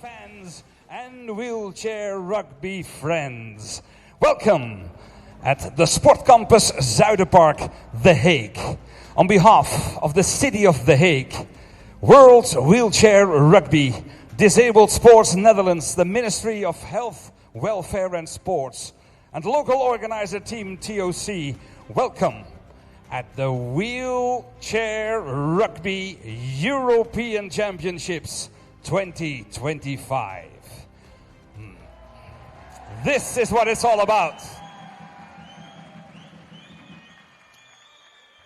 fans and wheelchair rugby friends. Welcome at the Sport Campus Zuiderpark, The Hague. On behalf of the City of The Hague, World Wheelchair Rugby, Disabled Sports Netherlands, the Ministry of Health, Welfare and Sports, and local organizer team TOC, welcome at the Wheelchair Rugby European Championships 2025. This is what it's all about.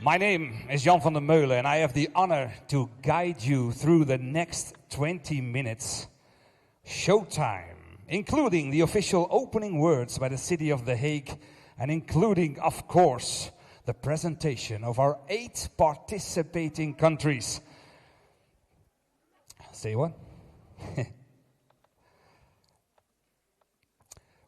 My name is Jan van der Meulen and I have the honor to guide you through the next 20 minutes. Showtime, including the official opening words by the City of The Hague and including, of course, the presentation of our 8 participating countries. Say what?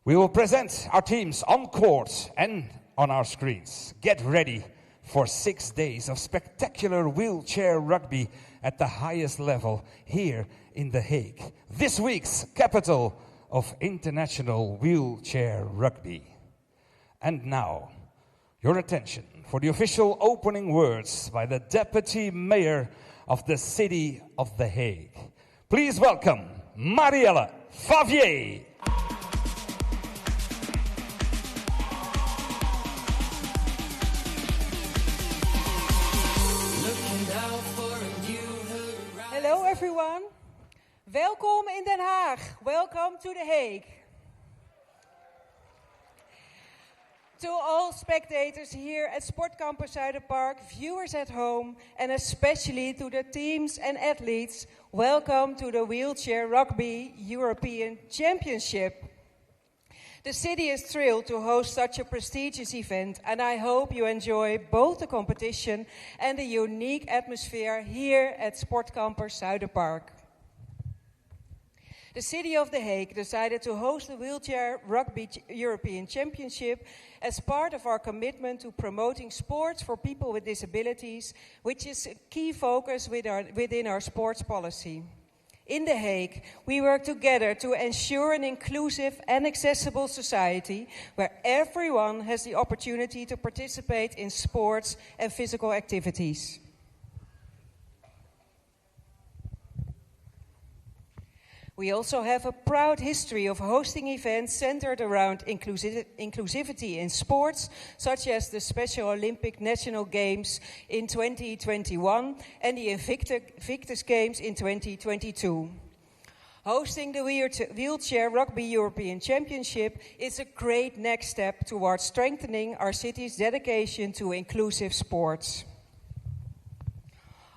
We will present our teams on court and on our screens. Get ready for 6 days of spectacular wheelchair rugby at the highest level here in The Hague, this week's capital of international wheelchair rugby. And now, your attention for the official opening words by the Deputy Mayor of the City of The Hague. Please welcome Marielle Favier. Hello everyone. Welkom in Den Haag. Welcome to The Hague. To all spectators here at Sport Campus Zuiderpark, viewers at home, and especially to the teams and athletes, welcome to the Wheelchair Rugby European Championship. The city is thrilled to host such a prestigious event, and I hope you enjoy both the competition and the unique atmosphere here at Sport Campus Zuiderpark. The City of The Hague decided to host the Wheelchair Rugby European Championship as part of our commitment to promoting sports for people with disabilities, which is a key focus within our sports policy. In The Hague, we work together to ensure an inclusive and accessible society where everyone has the opportunity to participate in sports and physical activities. We also have a proud history of hosting events centered around inclusivity in sports, such as the Special Olympic National Games in 2021 and the Invictus Games in 2022. Hosting the Wheelchair Rugby European Championship is a great next step towards strengthening our city's dedication to inclusive sports.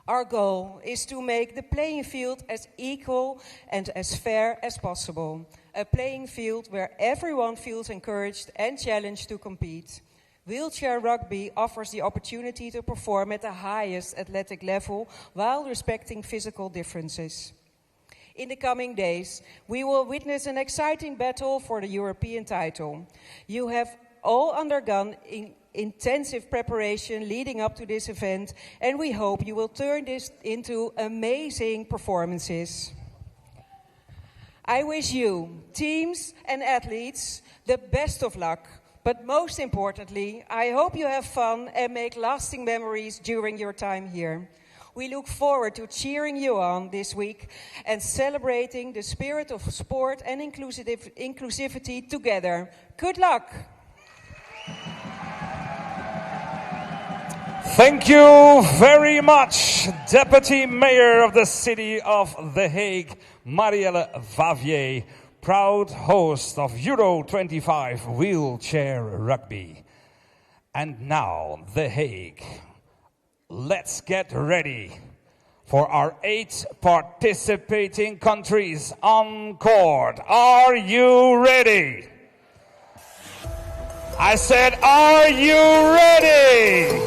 Our goal is to make the playing field as equal and as fair as possible. A playing field where everyone feels encouraged and challenged to compete. Wheelchair rugby offers the opportunity to perform at the highest athletic level while respecting physical differences. In the coming days, we will witness an exciting battle for the European title. You have all undergone intensive preparation leading up to this event, and we hope you will turn this into amazing performances. I wish you, teams and athletes, the best of luck. But most importantly, I hope you have fun and make lasting memories during your time here. We look forward to cheering you on this week and celebrating the spirit of sport and inclusivity together. Good luck! Thank you very much, Deputy Mayor of the City of The Hague, Marielle Favier, proud host of Euro 25 Wheelchair Rugby. And now, The Hague. Let's get ready for our 8 participating countries on court. Are you ready? I said, are you ready?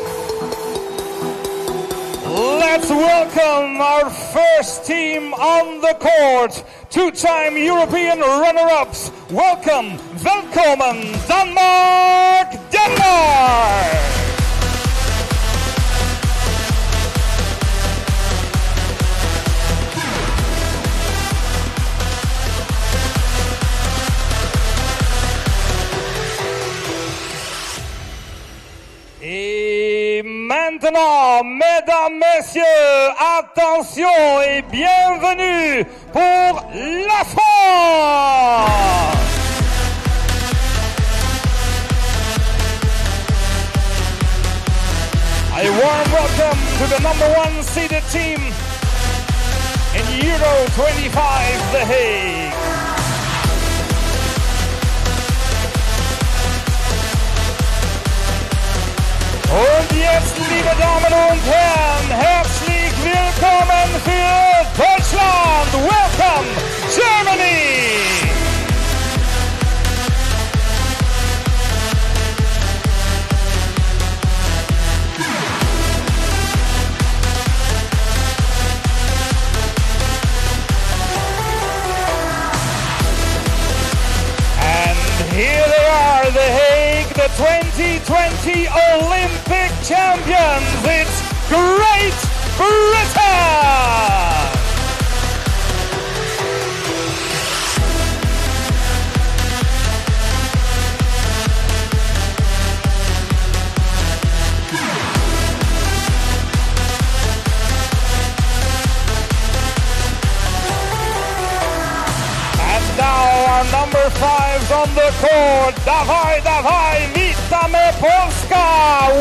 Let's welcome our first team on the court, 2-time European runner-ups. Welcome, velkommen, Denmark, Denmark! maintenant, mesdames, messieurs, attention et bienvenue pour la France! A warm welcome to the #1 seeded team in Euro 25, The Hague. Und jetzt, liebe Damen und Herren, herzlich willkommen für Deutschland. Welcome, Germany! Here they are, The Hague, the 2020 Olympic champions. It's Great Britain! Number 5's on the court. Dawaj, dawaj, witamy Polska.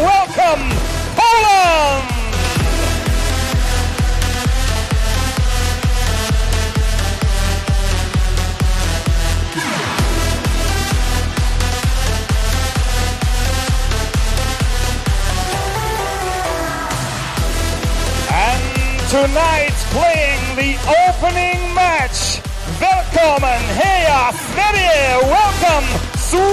Welcome, Poland! And tonight playing the opening match. Välkommen, heja Sverige! Welcome, Sweden!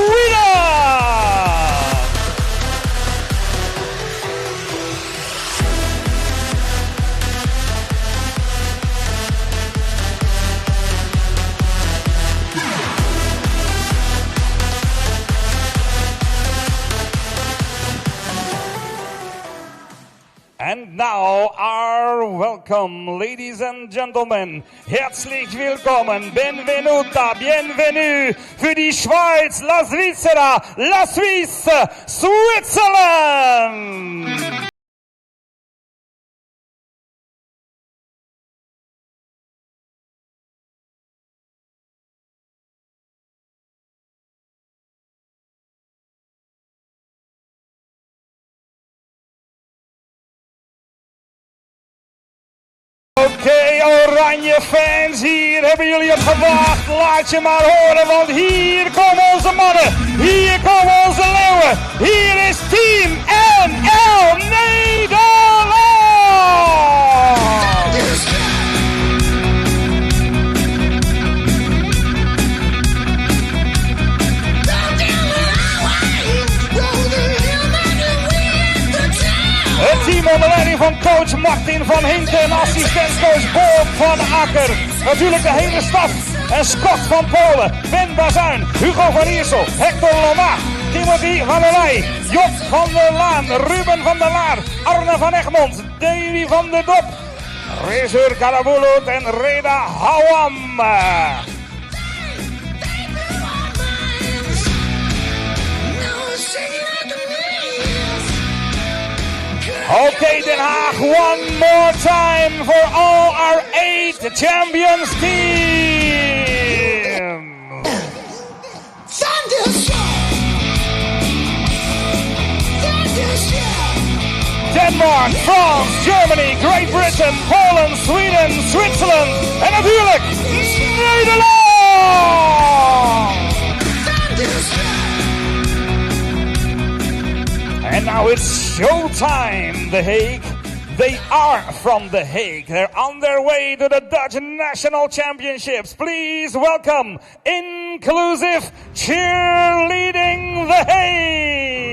And now our welcome, ladies and gentlemen. Herzlich willkommen, benvenuta, bienvenue für die Schweiz, la Svizzera, la Suisse, Switzerland! Oké, oranje fans, hier hebben jullie op gewacht. Laat je maar horen, want hier komen onze mannen. Hier komen onze leeuwen. Hier is Team NL Nederland! Het team onder leiding van coach Martin van Hinten en assistentcoach Bob van Akker. Natuurlijk de hele staf en Scott van Polen, Ben Bazuin, Hugo van Iersel, Hector Loma, Timothy van der Leij, Job van der Laan, Ruben van der Laar, Arne van Egmond, Davy van der Dop, Rezur Karabulut en Reda Hawam. Okay, Den Haag, one more time for all our 8 champions team. Denmark, France, Germany, Great Britain, Poland, Sweden, Switzerland en natuurlijk Nederland! And now it's showtime, The Hague. They are from The Hague. They're on their way to the Dutch National Championships. Please welcome Inclusive Cheerleading The Hague.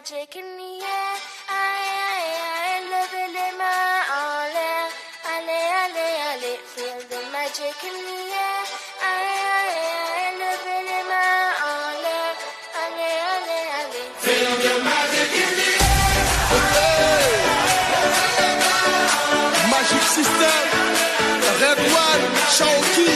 magic in the air. Aïe, levez les mains en l'air. Allez, allez, allez, feel the magic in the air. Aïe, levez les mains en l'air. Allez, allez, allez, feel the magic in the air. Magic System, Red One, Shaoki.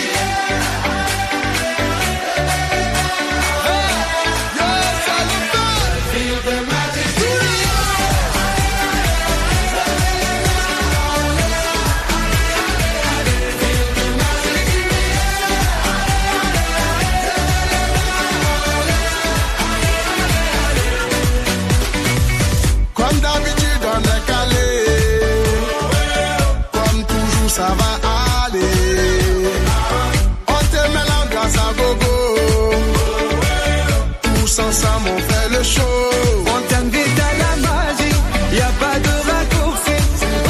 Comme d'habitude on est calé, comme toujours ça va aller. On te met l'ambiance à gogo, tous ensemble on fait le show. On t'invite à la magie, y a pas de raccourci.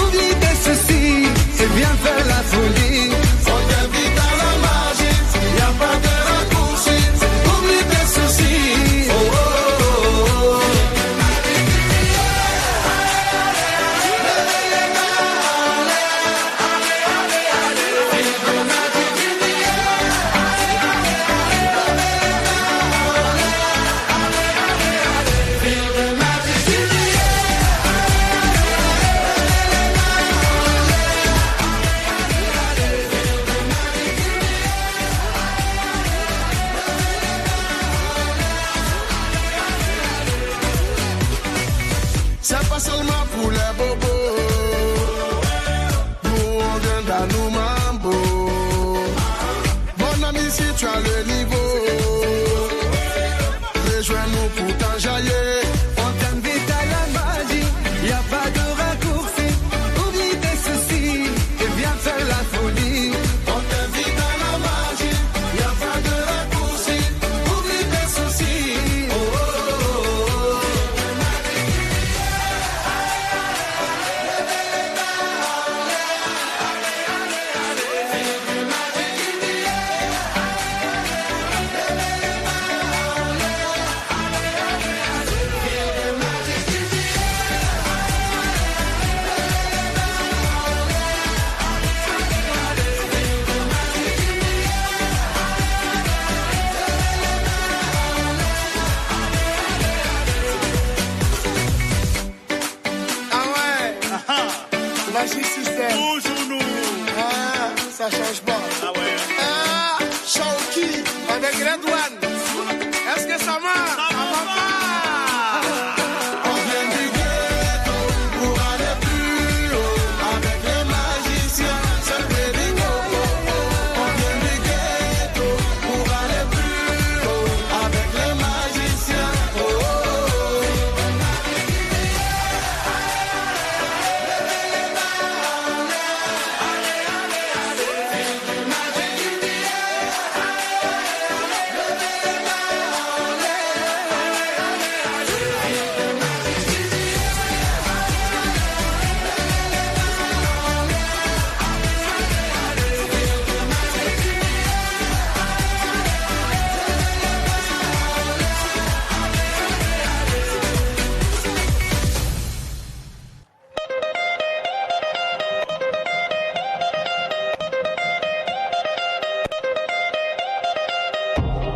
Oublie tes soucis, c'est bien faire la folie. On t'invite à la magie, y a pas de raccourci. Oublie tes soucis. Oh, oh, oh, oh. C'est pas seulement pour les bobos, nous on vient dans nos mambo. Mon ami, si tu as le niveau, rejoins-nous pour t'enjailler. On t'invite à la magie, y a pas de raccourci. Oublie tes soucis, et viens faire la folie. On t'invite à la magie, y a pas de raccourci. Oublie tes soucis. Oh, oh, oh, oh. Ah ouais, Magic System. Toujours nous. Ah, ça change pas. Ah ouais. Ah, Shaoki avec Red One. Est-ce que ça marche? Ça va pas. On vient du ghetto pour aller plus haut. Avec les magiciens, c'est le bingo. On vient du ghetto pour aller plus haut. Avec les magiciens. Oh, oh, oh.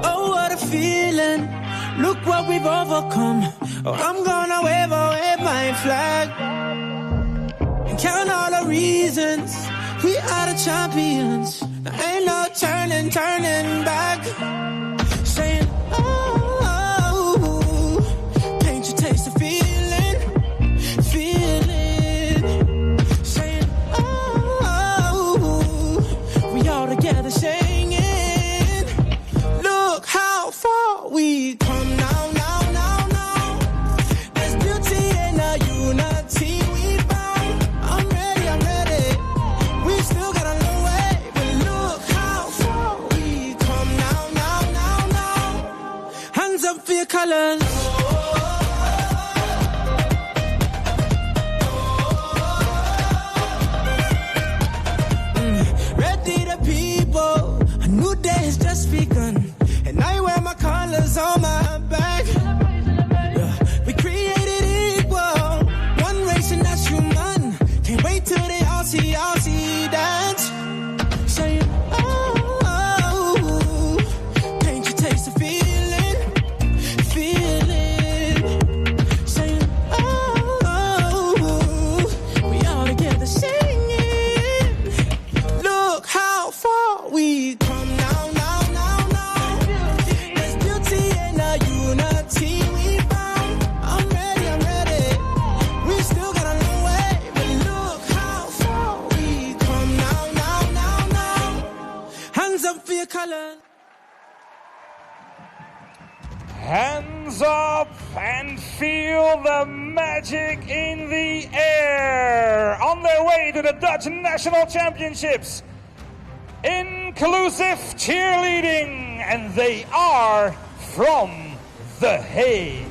Oh, what a feeling. Look what we've overcome. Oh, I'm gonna wave my flag. And count all the reasons we are the champions. There ain't no turning back. Saying, oh, can't you taste the feeling? Saying, oh, we all together singing. Look how far we come now. There's beauty in our unity we found. I'm ready. We still got a long way, but look how far we come now. hands up and feel the magic in the air. On their way to the Dutch National Championships. Inclusive cheerleading, and they are from The Hague.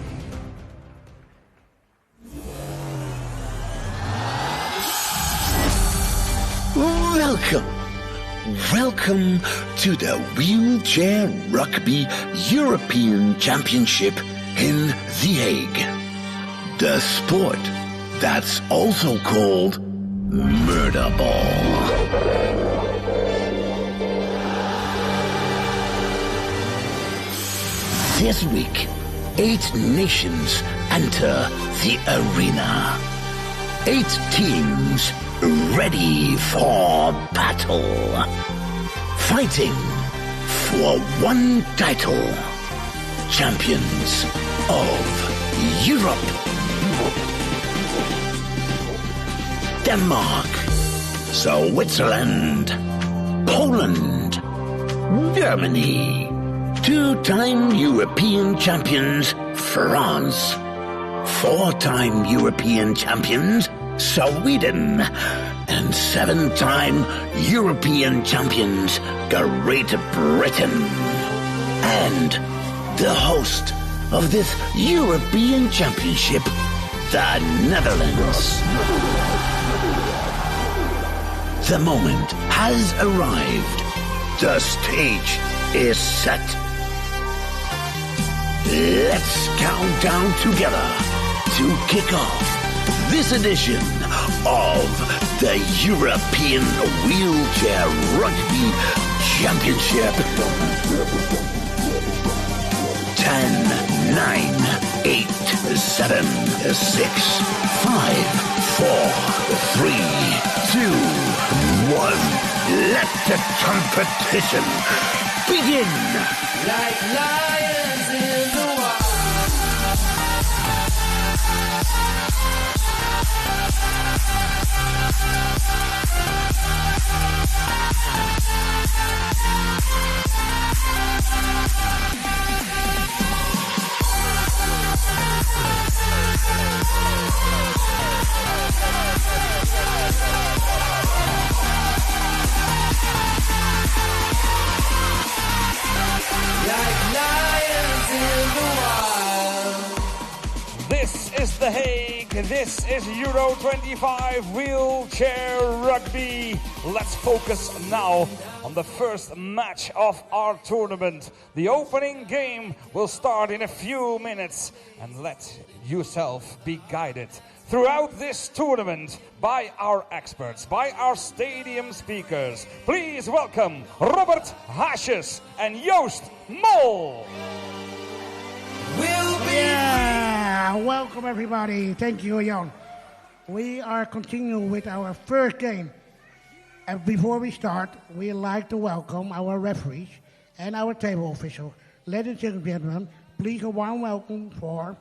Welcome to the Wheelchair Rugby European Championship in The Hague. The sport that's also called murder ball. This week, 8 nations enter the arena. 8 teams ready for battle. Fighting for one title. Champions of Europe. Denmark. Switzerland. Poland. Germany. 2-time European champions, France. 4-time European champions, Sweden. And 7-time European champions, Great Britain. And the host of this European Championship, the Netherlands. The moment has arrived. The stage is set. Let's count down together to kick off this edition of the European Wheelchair Rugby Championship. 10, 9, 8, 7, 6, 5, 4, 3, 2, 1. Let the competition begin. Like lions in the wild. This is The Hague. This is Euro 25 Wheelchair Rugby. Let's focus now on the first match of our tournament. The opening game will start in a few minutes, and let yourself be guided throughout this tournament by our experts, by our stadium speakers. Please welcome Robert Haasjes and Joost Mol. Yeah, welcome everybody. Thank you, Jan. We are continuing with our first game. And before we start, we'd like to welcome our referees and our table officials. Ladies and gentlemen, please a warm welcome for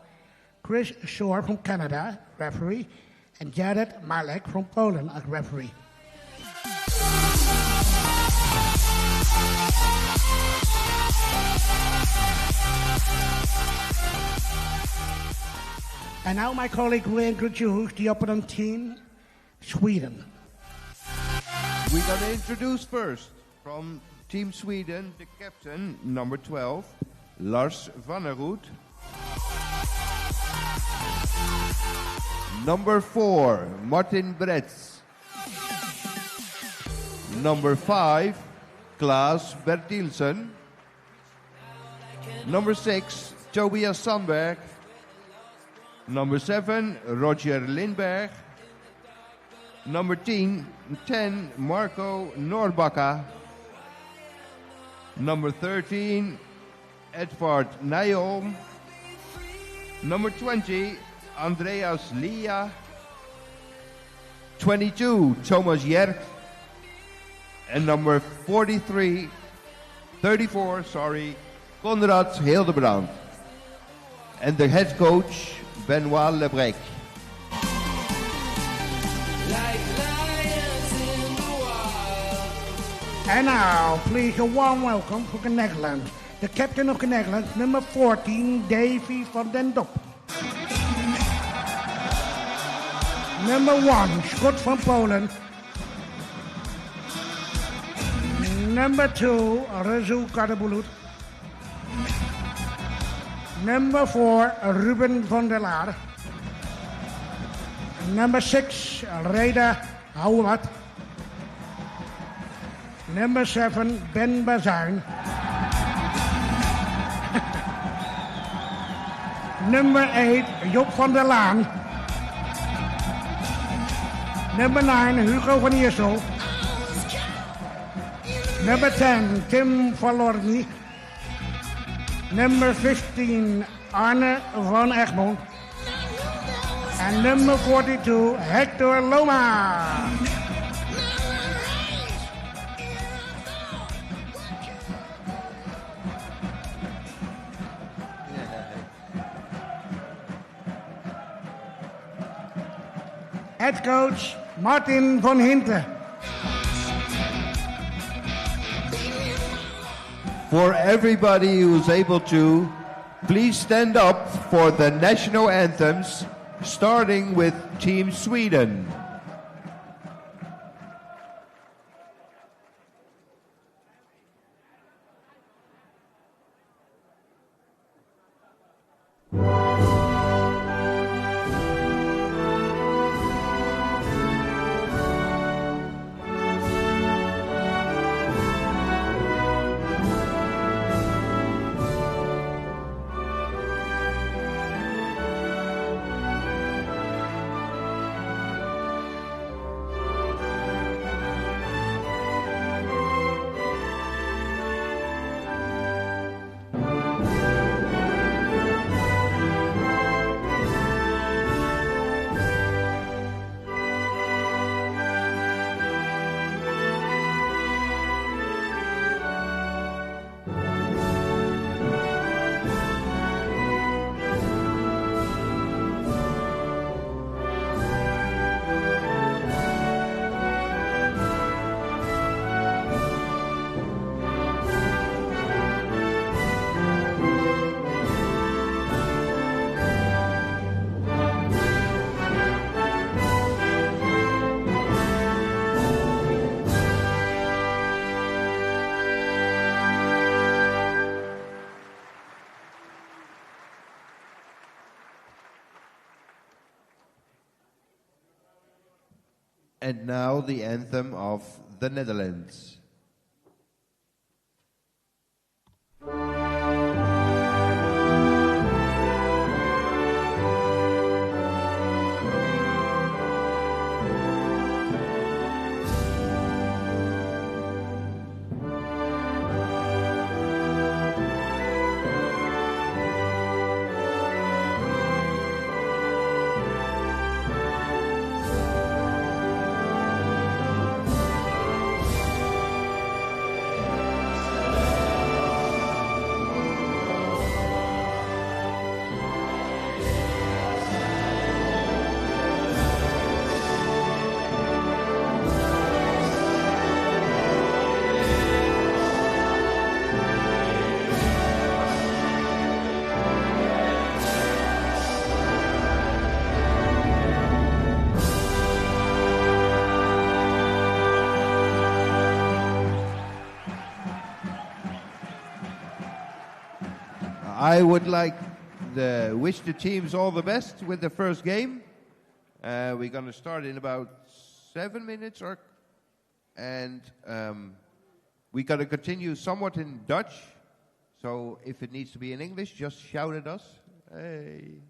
Chris Shore from Canada, referee, and Jared Malek from Poland as referee. And now my colleague will introduce the opponent team, Sweden. We're going to introduce first from Team Sweden, the captain, number 12, Lars Vannerud. Number 4, Martin Bretz. Number 5, Klaas Bertilsen. Number 6, Tobias Sandberg. Number 7, Roger Lindberg. Number 10, Marco Norbacka. Number 13, Edvard Nijholm. Number 20, Andreas Lia. 22, Thomas Jerk. And number 34, Konrad Hildebrand. And the head coach, Benoit Lebrec. And now, please a warm welcome for the Netherlands, the captain of the Netherlands, number 14, Davy van den Dop. Number 1, Scott from Poland. Number 2, Rezu Karabulut. Number 4, Ruben van der Laar. Number 6, Reda Houwat. Number 7, Ben Bazuin. Number 8, Job van der Laan. Number 9, Hugo van Iersel. Number 10, Tim Valorni. Number 15, Arne van Egmond. And number 42, Hector Loma. Head coach, Martin van Hinten. For everybody who's able to, please stand up for the national anthems, starting with Team Sweden. And now the anthem of the Netherlands. I would like to wish the teams all the best with the first game. We're going to start in about 7 minutes, and we're going to continue somewhat in Dutch. So if it needs to be in English, just shout at us. Hey.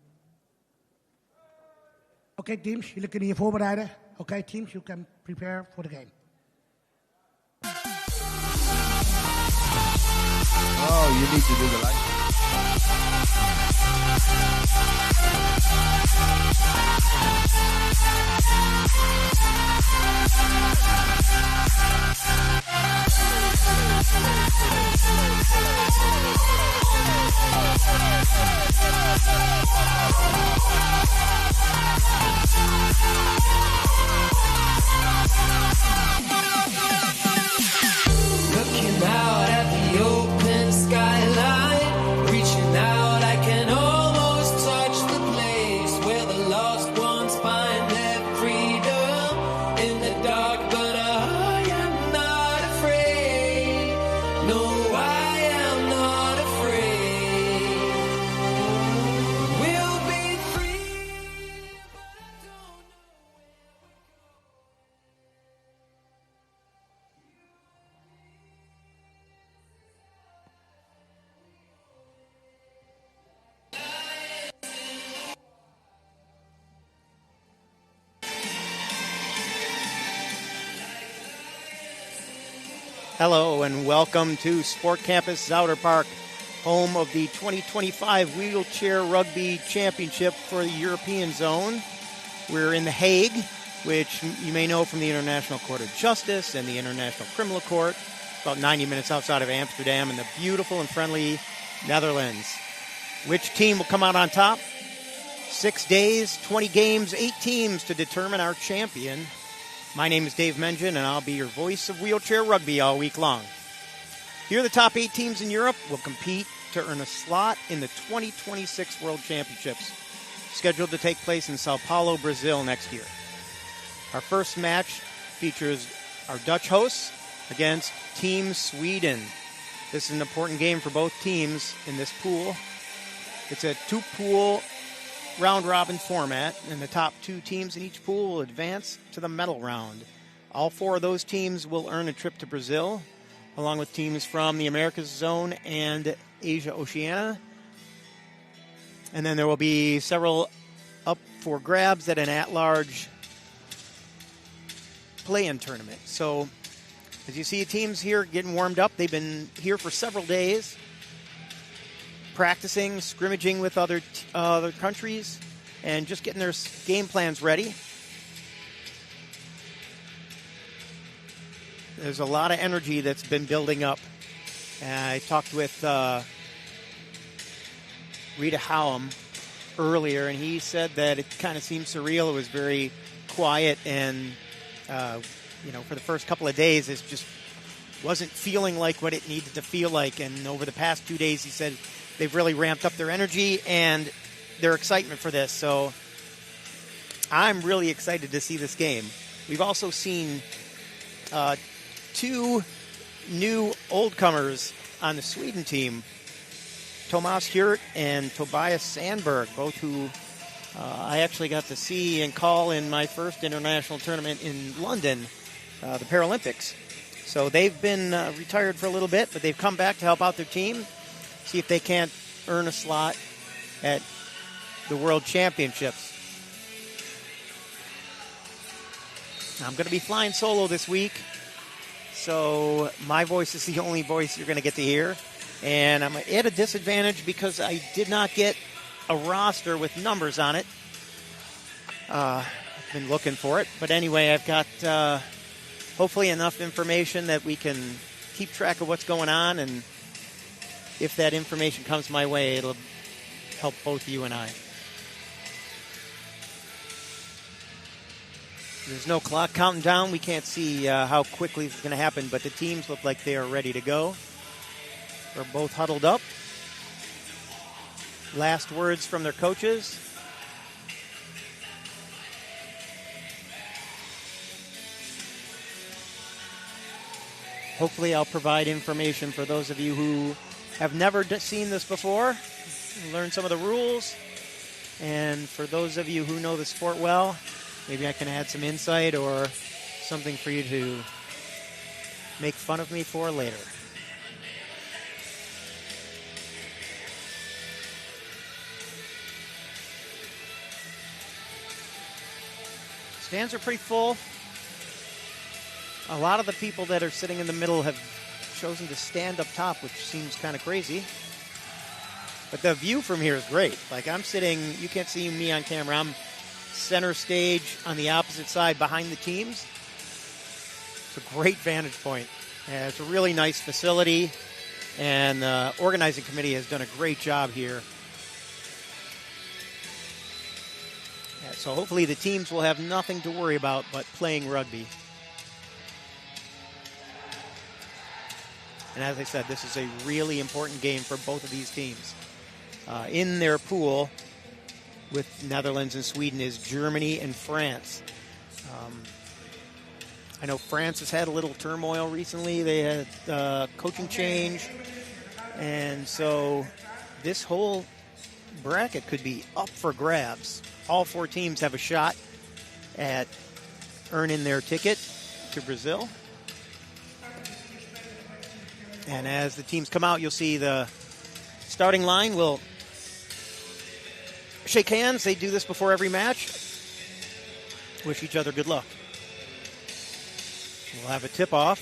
Okay, teams, jullie kunnen je voorbereiden. Okay, teams, you can prepare for the game. Oh, you need to do the light. Looking out at the open skyline. Hello and welcome to Sport Campus Zouder Park, home of the 2025 Wheelchair Rugby Championship for the European Zone. We're in The Hague, which you may know from the International Court of Justice and the International Criminal Court, about 90 minutes outside of Amsterdam in the beautiful and friendly Netherlands. Which team will come out on top? 6 days, 20 games, 8 teams to determine our champion. My name is Dave Mengen, and I'll be your voice of wheelchair rugby all week long. Here, the top 8 teams in Europe will compete to earn a slot in the 2026 World Championships, scheduled to take place in Sao Paulo, Brazil next year. Our first match features our Dutch hosts against Team Sweden. This is an important game for both teams in this pool. It's a 2-pool round-robin format, and the top 2 teams in each pool will advance to the medal round. All 4 of those teams will earn a trip to Brazil, along with teams from the Americas Zone and Asia Oceania. And then there will be several up for grabs at an at-large play-in tournament. So, as you see, teams here getting warmed up. They've been here for several days, practicing, scrimmaging with other countries, and just getting their game plans ready. There's a lot of energy that's been building up. I talked with Rita Howam earlier, and he said that it kind of seemed surreal. It was very quiet, and for the first couple of days, it just wasn't feeling like what it needed to feel like. And over the past 2 days, he said they've really ramped up their energy and their excitement for this. So I'm really excited to see this game. We've also seen 2 new oldcomers on the Sweden team, Tomas Hjert and Tobias Sandberg, both who I actually got to see and call in my first international tournament in London, the Paralympics. So they've been retired for a little bit, but they've come back to help out their team, see if they can't earn a slot at the World Championships. I'm going to be flying solo this week, so my voice is the only voice you're going to get to hear. And I'm at a disadvantage because I did not get a roster with numbers on it. I've been looking for it. But anyway, I've got hopefully enough information that we can keep track of what's going on. And if that information comes my way, it'll help both you and I. There's no clock counting down. We can't see how quickly it's going to happen, but the teams look like they are ready to go. They're both huddled up. Last words from their coaches. Hopefully I'll provide information for those of you who have never seen this before, learn some of the rules. And for those of you who know the sport well, maybe I can add some insight or something for you to make fun of me for later. Stands are pretty full. A lot of the people that are sitting in the middle have chosen to stand up top, which seems kind of crazy. But the view from here is great. Like, I'm sitting, you can't see me on camera, I'm center stage on the opposite side behind the teams. It's a great vantage point. And it's a really nice facility, and the organizing committee has done a great job here. So hopefully the teams will have nothing to worry about but playing rugby. And as I said, this is a really important game for both of these teams. In their pool with Netherlands and Sweden is Germany and France. I know France has had a little turmoil recently. They had coaching change. And so this whole bracket could be up for grabs. All 4 teams have a shot at earning their ticket to Brazil. And as the teams come out, you'll see the starting line will shake hands. They do this before every match. Wish each other good luck. We'll have a tip-off.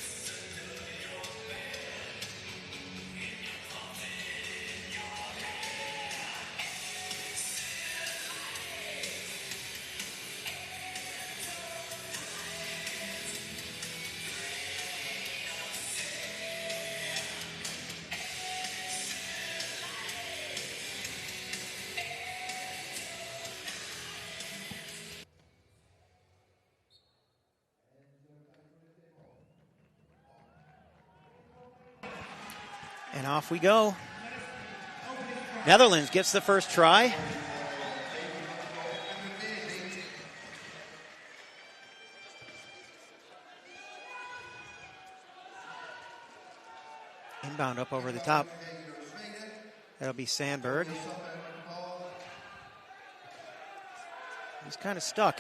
off we go. Netherlands gets the first try. Inbound up over the top. That'll be Sandberg. He's kind of stuck.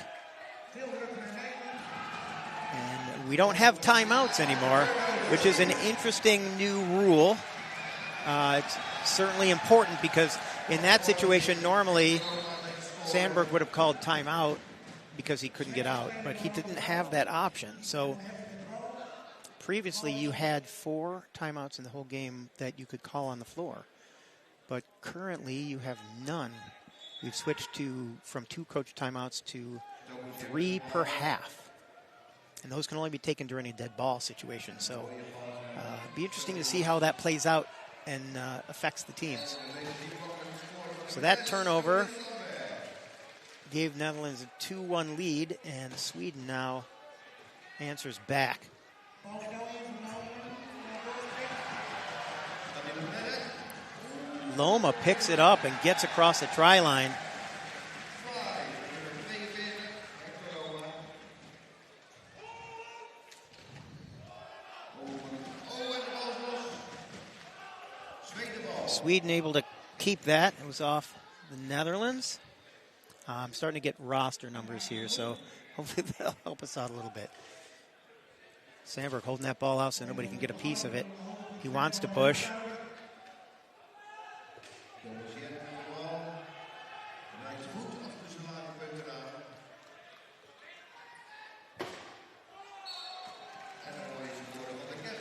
And we don't have timeouts anymore, which is an interesting new rule. It's certainly important because in that situation, normally Sandberg would have called timeout because he couldn't get out, but he didn't have that option. So previously you had 4 timeouts in the whole game that you could call on the floor, but currently you have none. We've switched from 2 coach timeouts to 3 per half, and those can only be taken during a dead ball situation. So it'd be interesting to see how that plays out and affects the teams. So that turnover gave Netherlands a 2-1 lead, and Sweden now answers back. Loma picks it up and gets across the try line. Sweden able to keep that. It was off the Netherlands. I'm starting to get roster numbers here, so hopefully that'll help us out a little bit. Sandberg holding that ball out so nobody can get a piece of it. He wants to push.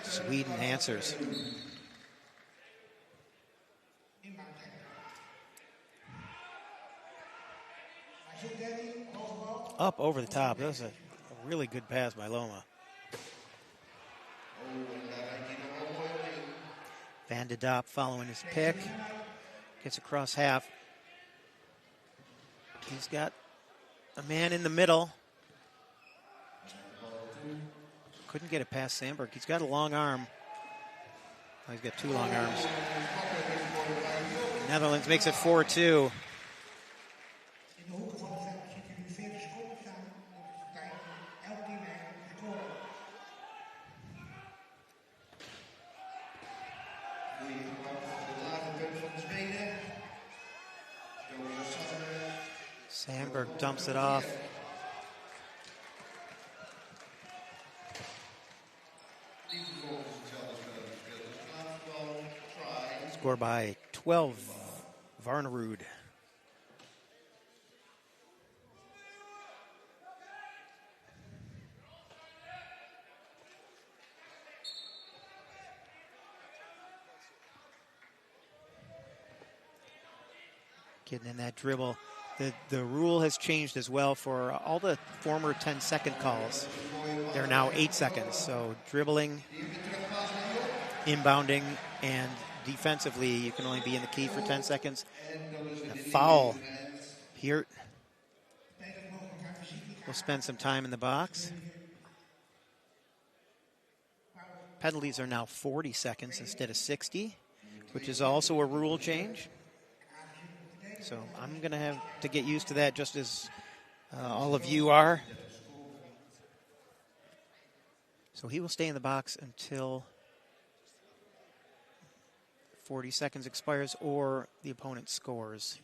Sweden answers. Up over the top. That was a really good pass by Loma. Van de Dop following his pick. Gets across half. He's got a man in the middle. Couldn't get it past Sandberg. He's got a long arm. Oh, he's got 2 long arms. Netherlands makes it 4-2. Sandberg dumps it off. Score by 12, Varnerud. Getting in that dribble. The rule has changed as well for all the former 10-second calls. They're now 8 seconds. So dribbling, inbounding, and defensively, you can only be in the key for 10 seconds. A foul here. We'll spend some time in the box. Penalties are now 40 seconds instead of 60, which is also a rule change. So I'm going to have to get used to that just as all of you are. So he will stay in the box until 40 seconds expires or the opponent scores.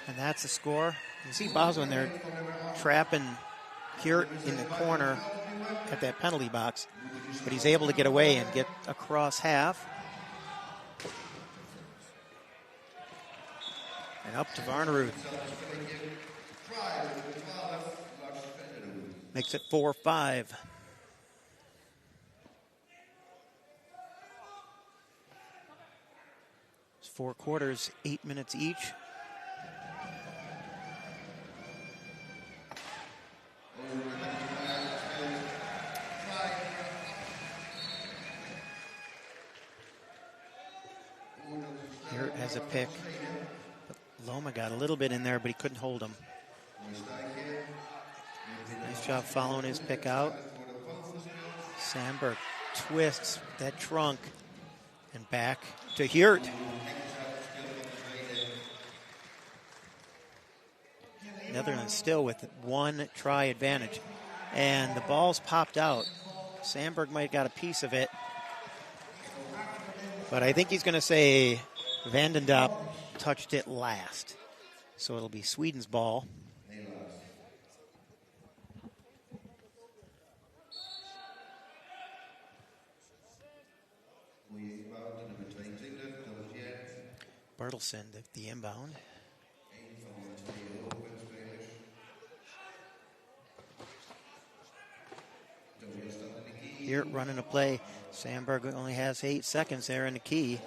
And that's the score. You see Boswin there trapping Kurt in the corner at that penalty box, but he's able to get away and get across half. And up to Varnerud. Makes it 4-5. It's 4 quarters, 8 minutes each. Here has a pick. Loma got a little bit in there, but he couldn't hold him. Nice job following his pick out. Sandberg twists that trunk and back to Hirt. Netherlands still with 1 try advantage. And the ball's popped out. Sandberg might have got a piece of it. But I think he's going to say Vandendop touched it last. So it'll be Sweden's ball. Bertelsen, the inbound. Here running a play. Sandberg only has 8 seconds there in the key.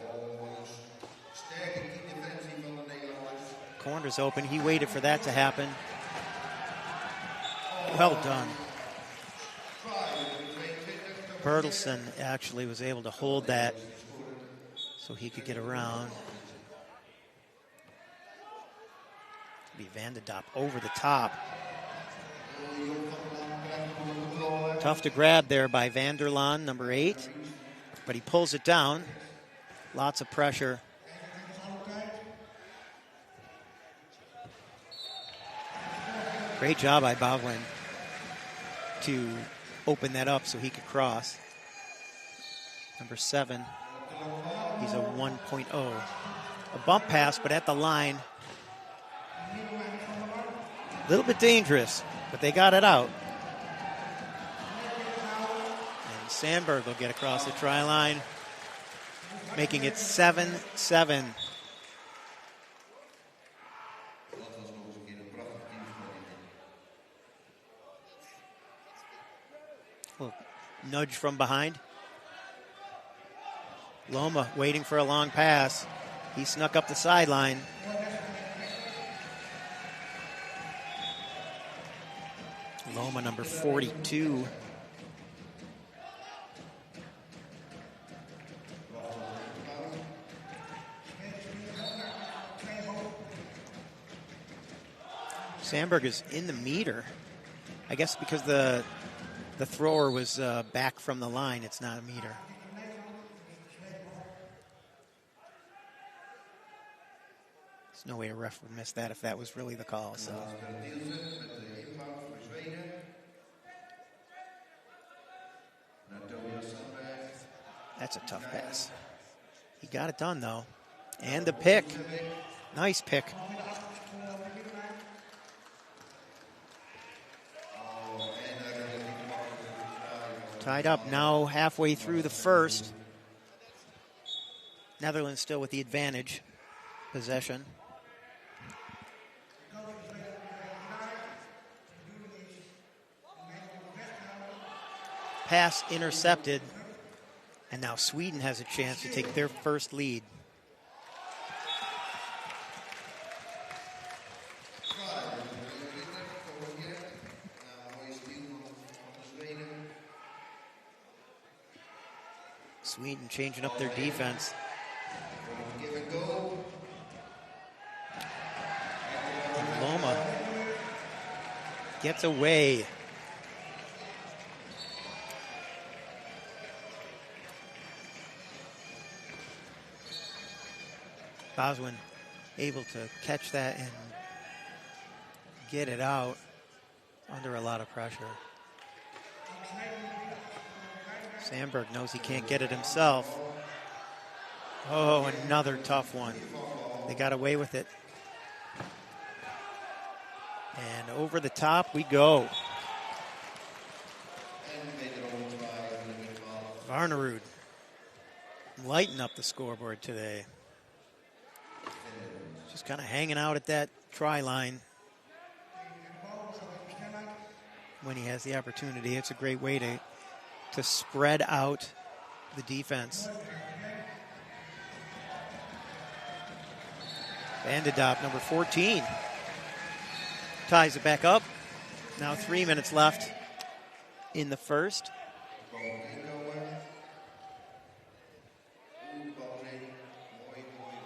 Corner's open. He waited for that to happen. Well done. Bertelsen actually was able to hold that so he could get around. Be Vandendop over the top. Tough to grab there by Vanderlaan, number 8, but he pulls it down. Lots of pressure. Great job by Baldwin to open that up so he could cross. Number 7, he's a 1.0. A bump pass, but at the line. A little bit dangerous, but they got it out. And Sandberg will get across the try line, making it 7-7. Little nudge from behind. Loma waiting for a long pass. He snuck up the sideline. Loma, number 42. Sandberg is in the meter. I guess because the thrower was back from the line, it's not a meter. There's no way a ref would miss that if that was really the call. So. That's a tough pass. He got it done, though. And the pick. Nice pick. Tied up now halfway through the first. Netherlands still with the advantage. Possession. Pass intercepted. And now Sweden has a chance to take their first lead. Sweden changing up their defense. And Loma gets away. Boswin able to catch that and get it out under a lot of pressure. Sandberg knows he can't get it himself. Oh, another tough one. They got away with it. And over the top we go. Varnerud lighting up the scoreboard today. Just kind of hanging out at that try line when he has the opportunity. It's a great way to spread out the defense. Vandendop, number 14, ties it back up. Now 3 minutes left in the first.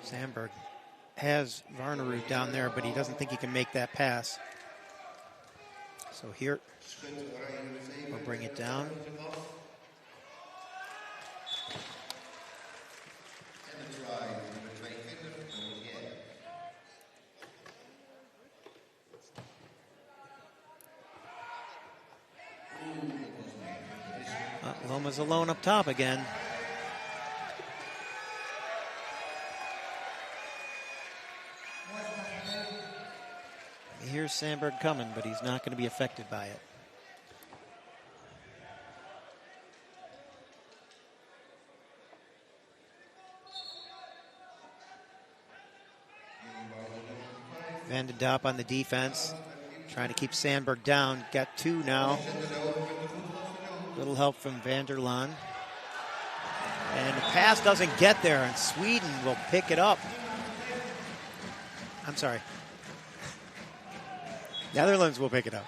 Sandberg has Varnerud down there, but he doesn't think he can make that pass. So So here, we'll bring it down. Loma's alone up top again. He hears Sandberg coming, but he's not going to be affected by it. Van de Dop on the defense, trying to keep Sandberg down. Got 2 now. Little help from van der Laan. And the pass doesn't get there, and Sweden will pick it up. I'm sorry. Netherlands will pick it up.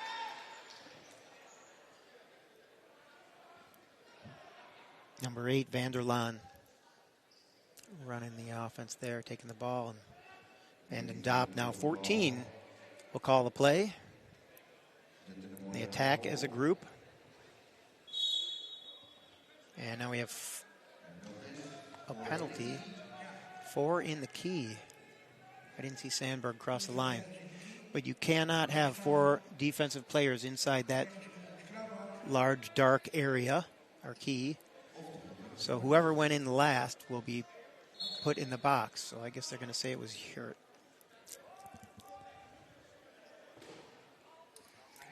Number 8, van der Laan. Running the offense there, taking the ball. And Van den Dop, now 14, will call the play. They attack as a group. And now we have a penalty. 4 in the key. I didn't see Sandberg cross the line. But you cannot have 4 defensive players inside that large, dark area, or key. So whoever went in last will be put in the box. So I guess they're going to say it was Hurt.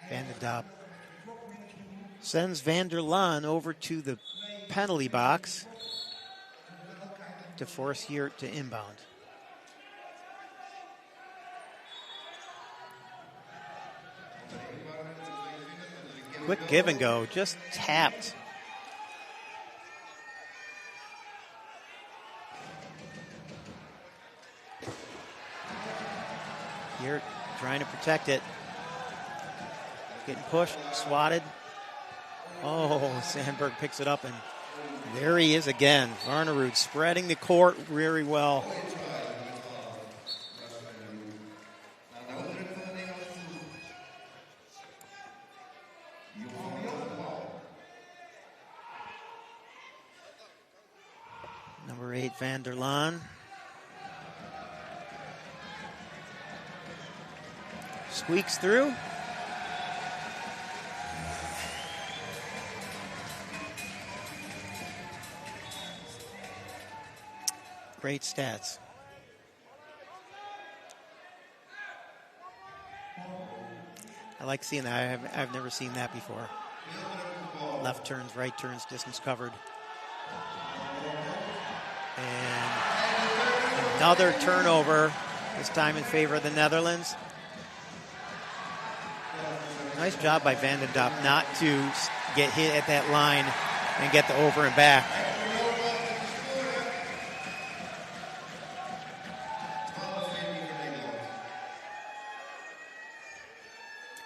Van de Dop sends van der Laan over to the penalty box to force Hurt to inbound. Quick give and go, just tapped. Hurt trying to protect it. Getting pushed, swatted. Oh, Sandberg picks it up, and there he is again. Varnerud spreading the court very well. Number 8, van der Laan. Squeaks through. Great stats. I like seeing that. I've never seen that before. Left turns, right turns, distance covered. And another turnover, this time in favor of the Netherlands. Nice job by Van den Dop not to get hit at that line and get the over and back.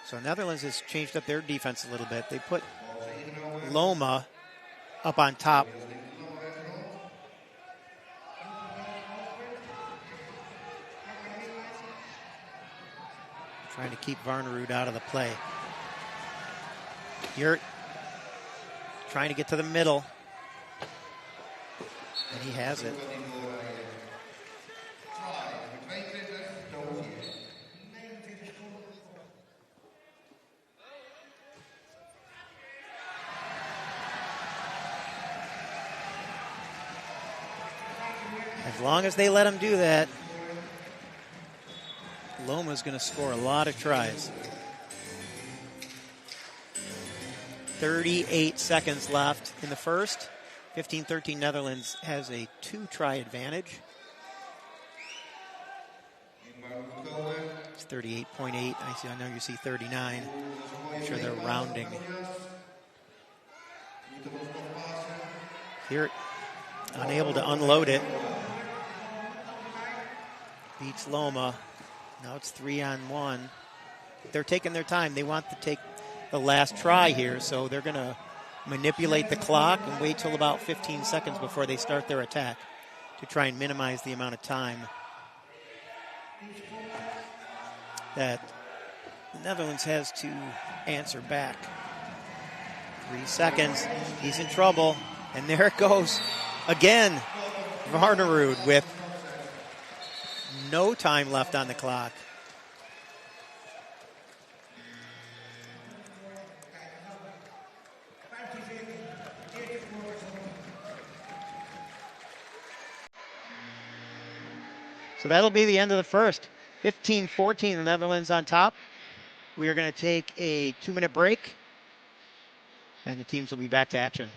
So Netherlands has changed up their defense a little bit. They put Loma up on top. Trying to keep Varnerud out of the play. Hurt trying to get to the middle. And he has it. As long as they let him do that, Loma's going to score a lot of tries. 38 seconds left in the first. 15-13 Netherlands has a 2-try advantage. It's 38.8. I know you see 39. I'm sure they're rounding. Here, unable to unload it. Beats Loma. Now it's 3-on-1. They're taking their time. They want to take the last try here, so they're going to manipulate the clock and wait till about 15 seconds before they start their attack to try and minimize the amount of time that The Netherlands has to answer back. 3 seconds. He's in trouble. And there it goes again. Varnerud with no time left on the clock. So that'll be the end of the first. 15-14, the Netherlands on top. We are going to take a 2-minute break, and the teams will be back to action.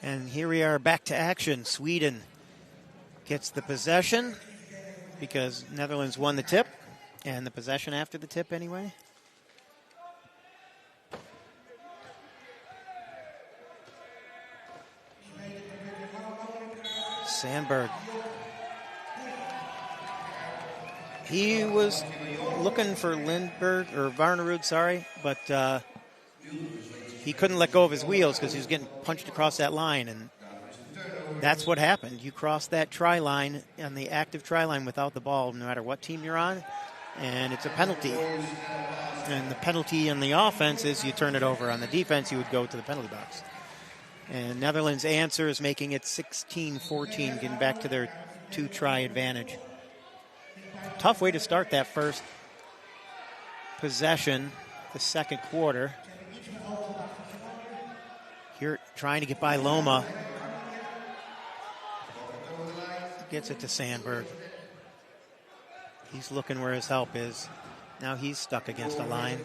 And here we are back to action. Sweden gets the possession because Netherlands won the tip, and the possession after the tip anyway. Sandberg. He was looking for Lindberg, or Varnerud, sorry, but he couldn't let go of his wheels because he was getting punched across that line, and that's what happened. You cross that try line on the active try line without the ball, no matter what team you're on, and it's a penalty. And the penalty on the offense is you turn it over. On the defense, you would go to the penalty box. And Netherlands' answer is making it 16-14, getting back to their 2-try advantage. Tough way to start that first possession, the second quarter. Here, trying to get by Loma. Gets it to Sandberg. He's looking where his help is. Now he's stuck against a line.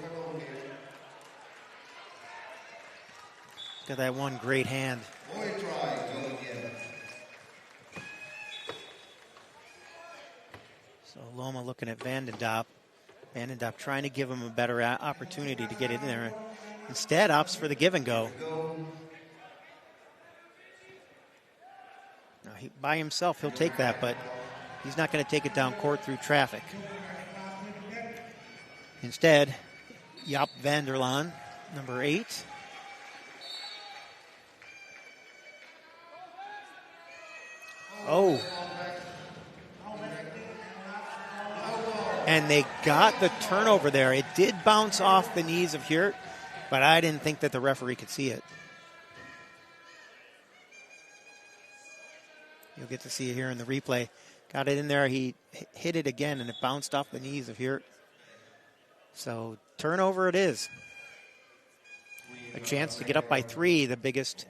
Got that one great hand. So Loma looking at Vandendop. Vandendop trying to give him a better opportunity to get in there. Instead, opts for the give and go. Now, by himself, he'll take that, but he's not going to take it down court through traffic. Instead, Jaap Vanderlaan, number 8. Oh. And they got the turnover there. It did bounce off the knees of Hirt, but I didn't think that the referee could see it. You'll get to see it here in the replay. Got it in there. He hit it again, and it bounced off the knees of Hirt. So turnover it is. A chance to get up by 3, the biggest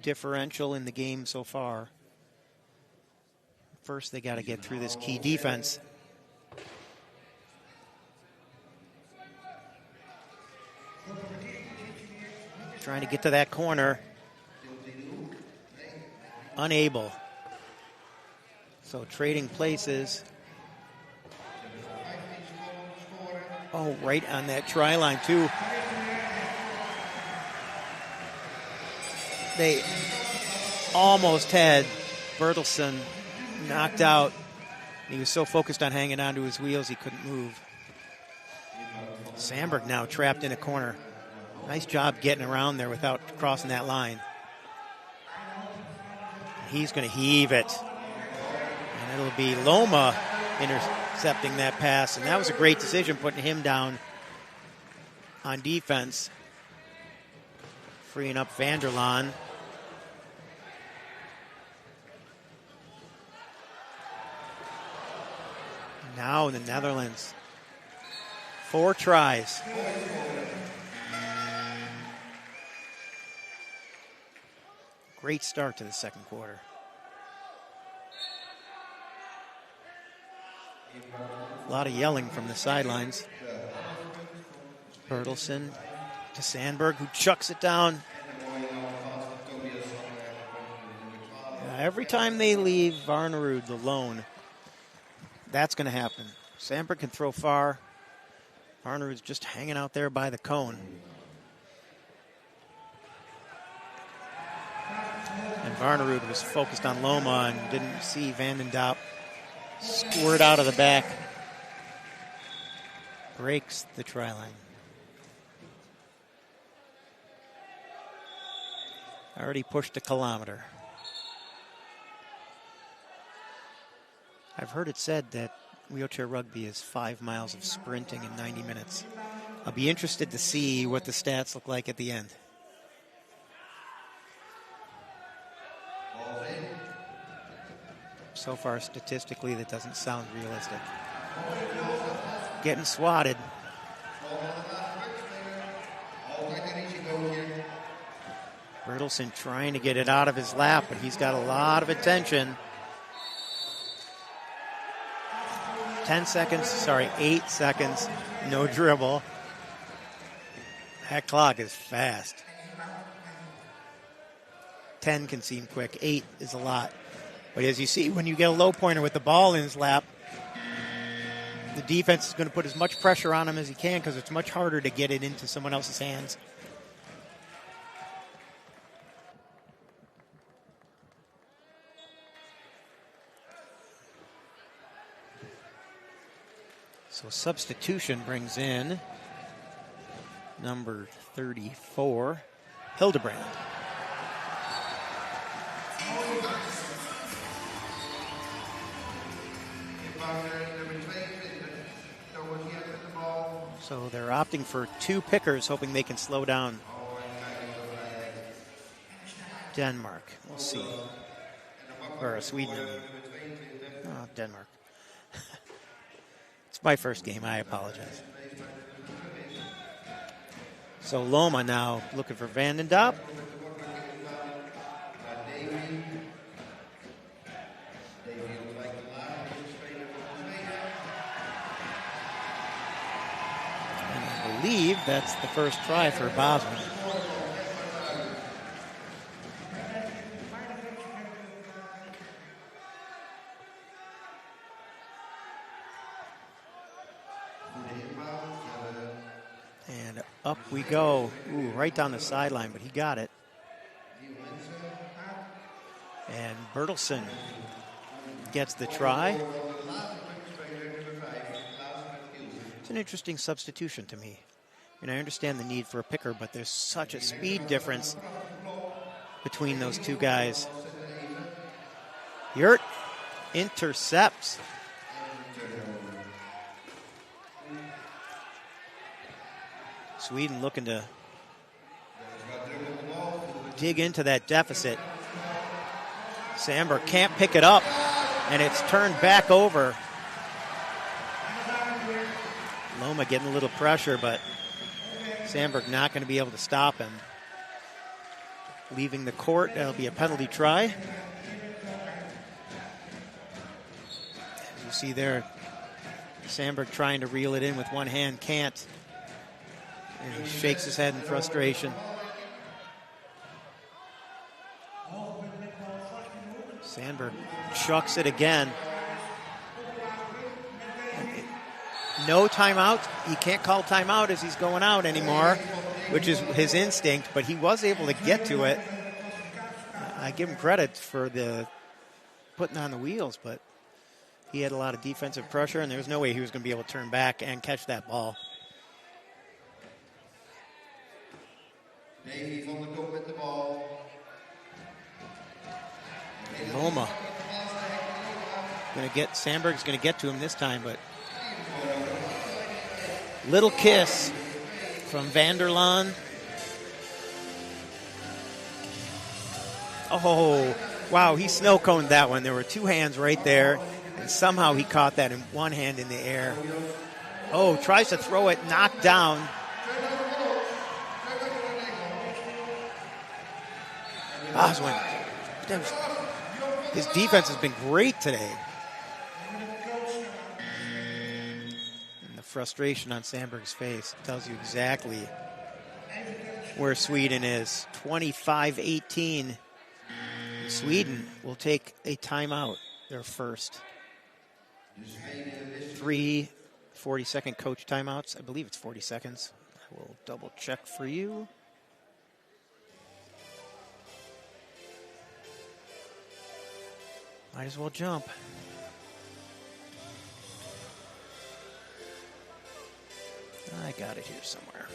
differential in the game so far. First, they got to get through this key defense. Trying to get to that corner. Unable. So trading places. Oh, right on that try line, too. They almost had Bertelsen knocked out. He was so focused on hanging onto his wheels, he couldn't move. Sandberg now trapped in a corner. Nice job getting around there without crossing that line. He's going to heave it. And it'll be Loma intercepting that pass. And that was a great decision, putting him down on defense. Freeing up Vanderlaan. Now the Netherlands. 4 tries. Great start to the second quarter. A lot of yelling from the sidelines. Bertelsen to Sandberg, who chucks it down. Every time they leave Varnerud alone, that's going to happen. Sandberg can throw far. Varnerud's just hanging out there by the cone. And Varnerud was focused on Loma and didn't see Vandendop squirt out of the back. Breaks the try line. Already pushed a kilometer. I've heard it said that wheelchair rugby is 5 miles of sprinting in 90 minutes. I'll be interested to see what the stats look like at the end. So far, statistically, that doesn't sound realistic. Getting swatted. Bertelsen trying to get it out of his lap, but he's got a lot of attention. 8 seconds, no dribble. That clock is fast. 10 can seem quick, 8 is a lot. But as you see, when you get a low pointer with the ball in his lap, the defense is going to put as much pressure on him as he can because it's much harder to get it into someone else's hands. So substitution brings in number 34, Hildebrand. So they're opting for 2 pickers, hoping they can slow down Denmark. We'll see. Or Sweden, I mean. Oh, Denmark. It's my first game. I apologize. So Loma now looking for Vandendop. And I believe that's the first try for Bosman. And up we go. Ooh, right down the sideline, but he got it. And Bertelsen gets the try. It's an interesting substitution to me. I understand the need for a picker, but there's such a speed difference between those two guys. Yurt intercepts. Sweden looking to dig into that deficit. Sandberg can't pick it up, and it's turned back over. Loma getting a little pressure, but Sandberg not going to be able to stop him. Leaving the court, that'll be a penalty try. you see there, Sandberg trying to reel it in with one hand, can't. And he shakes his head in frustration. Sandberg chucks it again. No timeout. He can't call timeout as he's going out anymore, which is his instinct, but he was able to get to it. I give him credit for the putting on the wheels, but he had a lot of defensive pressure, and there was no way he was going to be able to turn back and catch that ball. Davey van der Kop with the ball. Loma. Sandberg's going to get to him this time, but little kiss from Vanderlaan. Oh, wow, he snow coned that one. There were two hands right there, and somehow he caught that in one hand in the air. Oh, tries to throw it, knocked down. Oswin. His defense has been great today. And the frustration on Sandberg's face tells you exactly where Sweden is. 25-18. Sweden will take a timeout, their first. 3 40-second coach timeouts. I believe it's 40 seconds. I will double check for you. Might as well jump. I got it here somewhere.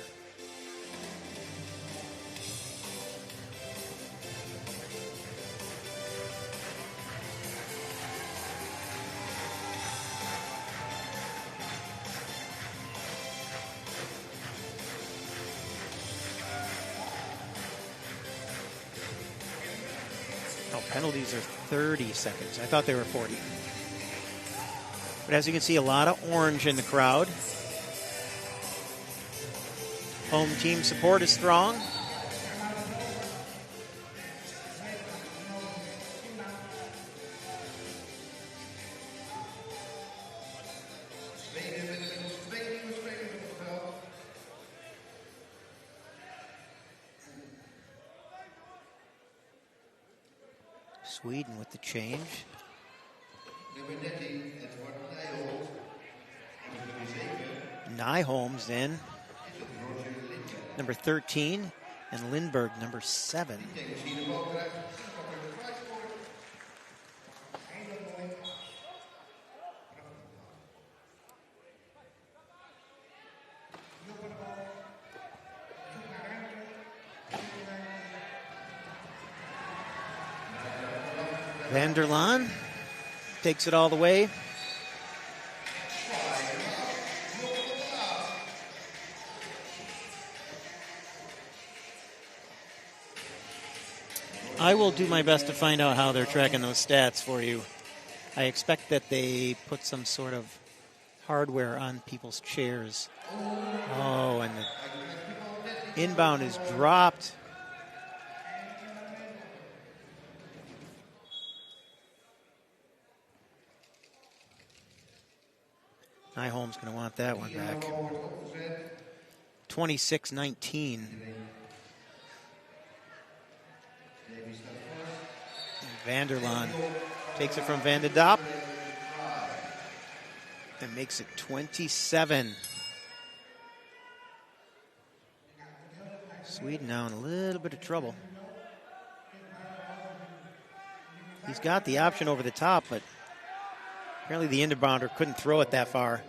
Oh, penalties are 30 seconds. I thought they were 40. But as you can see, a lot of orange in the crowd. Home team support is strong. Sweden with the change. Nyholm's in. Number 13. And Lindberg, number 7. Vanderlaan takes it all the way. I will do my best to find out how they're tracking those stats for you. I expect that they put some sort of hardware on people's chairs. Oh, and the inbound is dropped. Nyholm's going to want that one back. 26-19. Vanderlaan takes it from Van de Dop and makes it 27. Sweden now in a little bit of trouble. He's got the option over the top, but apparently the inbounder couldn't throw it that far.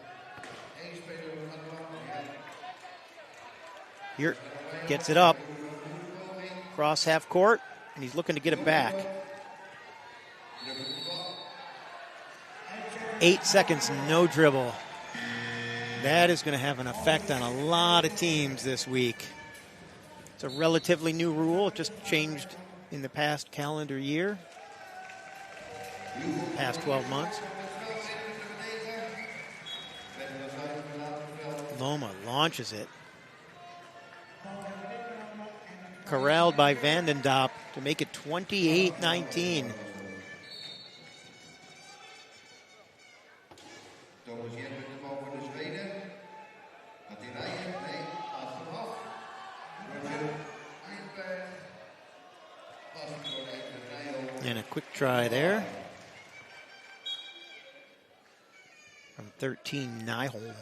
Here, gets it up. Cross half court, and he's looking to get it back. 8 seconds, no dribble. That is going to have an effect on a lot of teams this week. It's a relatively new rule. It just changed in the past calendar year, past 12 months. Loma launches it. Corralled by Van den Dop to make it 28-19. And a quick try there from 13, Nyholm.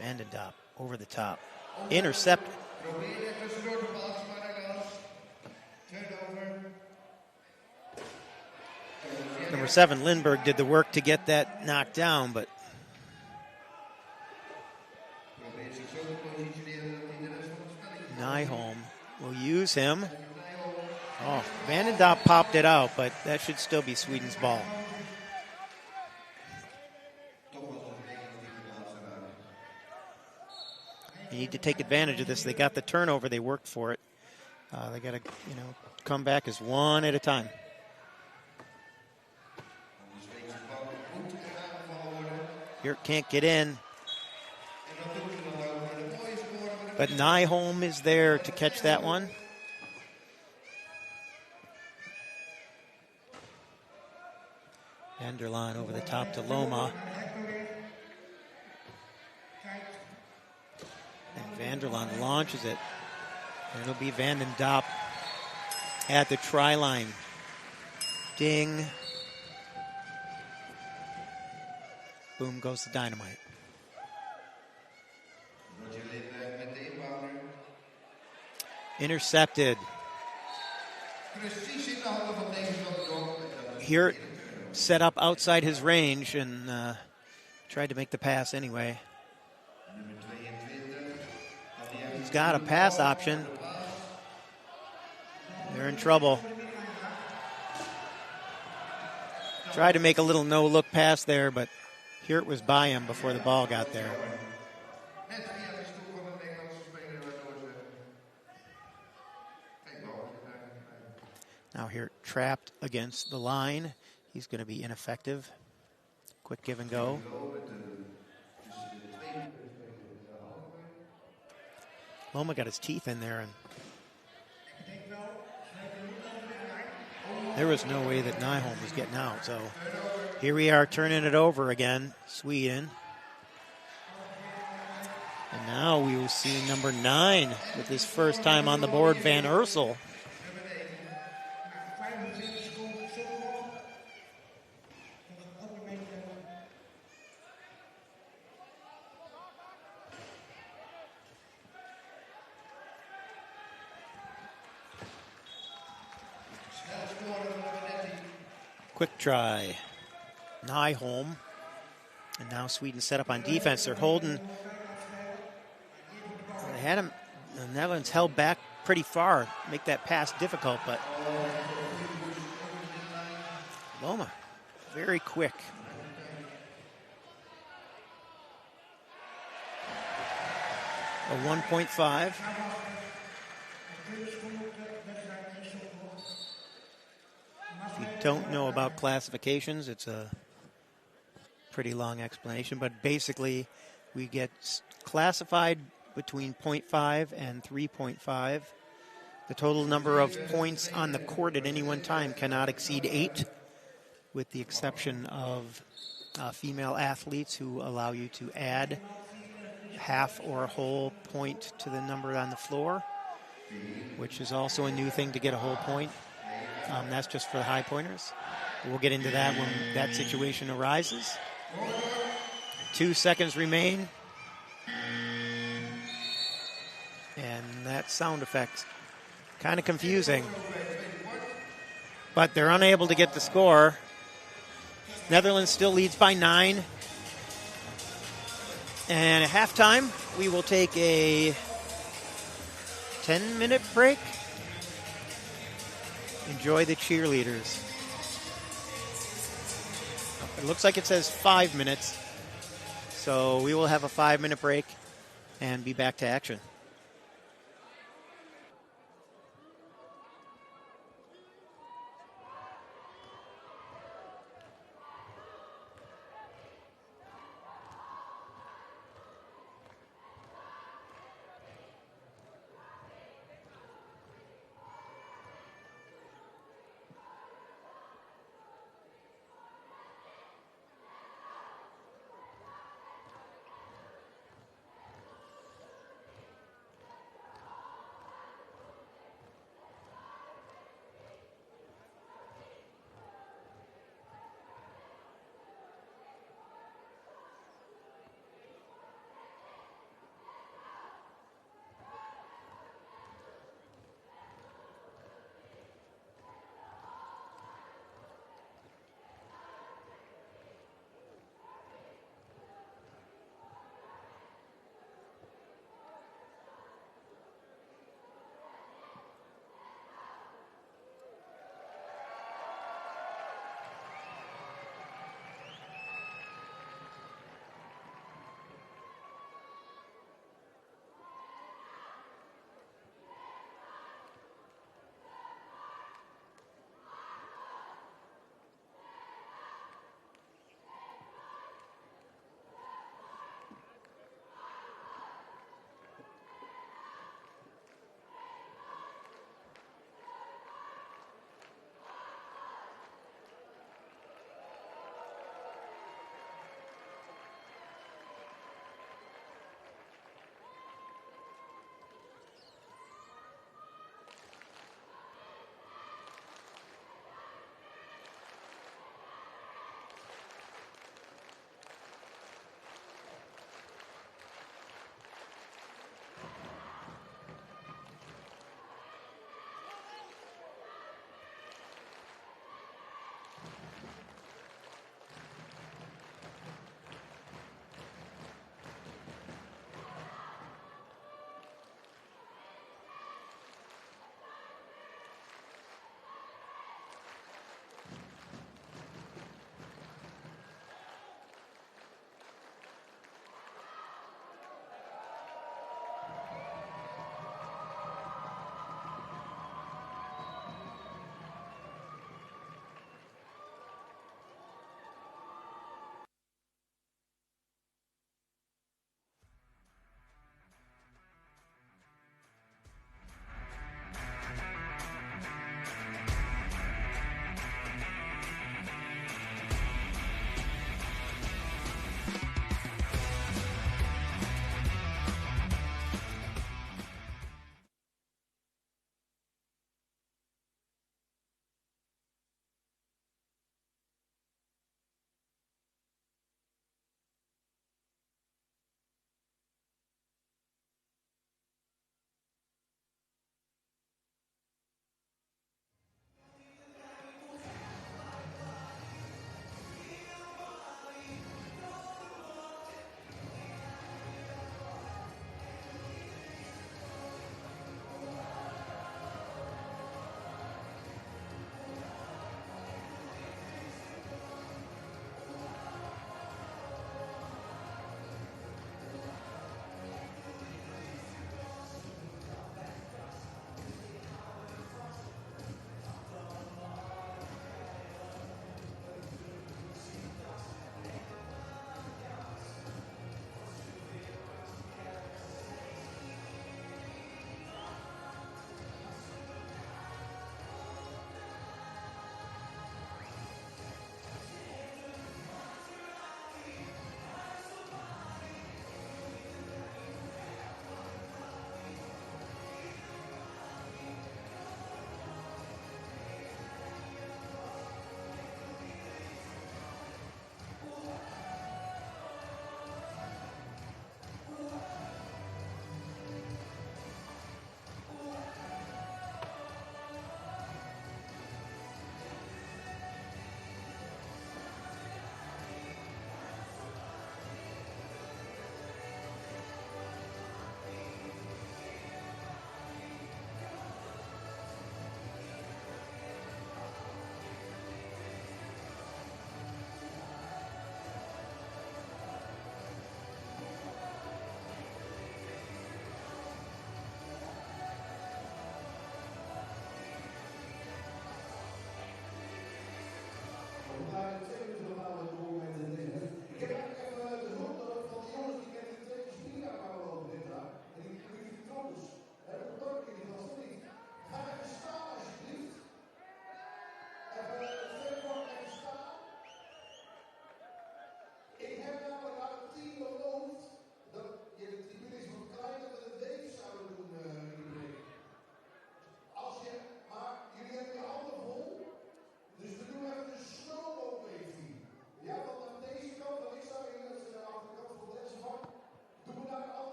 Vandendop over the top. Intercept. Number 7, Lindbergh, did the work to get that knocked down, but Nyholm will use him. Oh, Vandendop popped it out, but that should still be Sweden's ball. You need to take advantage of this. They got the turnover. They worked for it. They got to, come back as one at a time. Here can't get in. But Nyholm is there to catch that one. Vanderlaan over the top to Loma. And Vanderlaan launches it. And it'll be Vandendop at the try line. Ding. Boom goes the dynamite. Intercepted. Here, set up outside his range and tried to make the pass anyway. He's got a pass option. They're in trouble. Tried to make a little no-look pass there, but here it was by him before the ball got there. Now here, trapped against the line. He's going to be ineffective. Quick give and go. Loma got his teeth in there, and there was no way that Nyholm was getting out. So here we are turning it over again, Sweden. And now we will see number 9 with his first time on the board, Van Ursel. Quick try. Nyholm. And now Sweden set up on defense. They're holding. They had him. The Netherlands held back pretty far. Make that pass difficult, but Loma, very quick. A 1.5. If you don't know about classifications, it's a pretty long explanation, but basically we get classified between 0.5 and 3.5. The total number of points on the court at any one time cannot exceed 8, with the exception of female athletes who allow you to add half or a whole point to the number on the floor, which is also a new thing to get a whole point. That's just for the high pointers. We'll get into that when that situation arises. 2 seconds remain. And that sound effect, kind of confusing. But they're unable to get the score. Netherlands still leads by 9. And at halftime, we will take a 10-minute break. Enjoy the cheerleaders. It looks like it says 5 minutes. So we will have a 5-minute break and be back to action.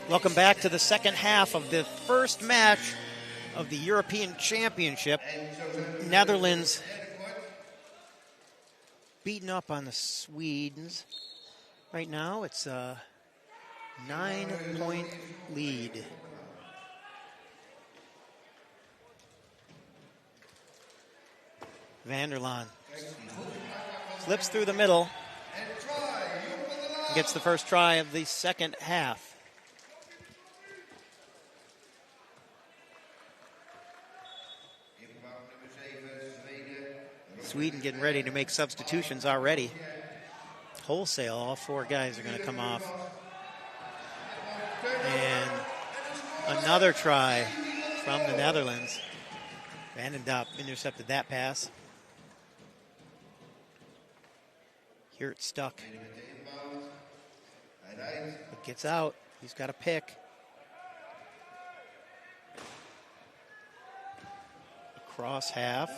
Welcome back to the second half of the first match of the European Championship. Netherlands beating up on the Swedes. Right now it's a 9-point lead. Vanderlaan slips through the middle. Gets the first try of the second half. Sweden getting ready to make substitutions already. Wholesale, all four guys are going to come off. And another try from the Netherlands. Vandendop intercepted that pass. Here it's stuck. It gets out. He's got a pick. Across half.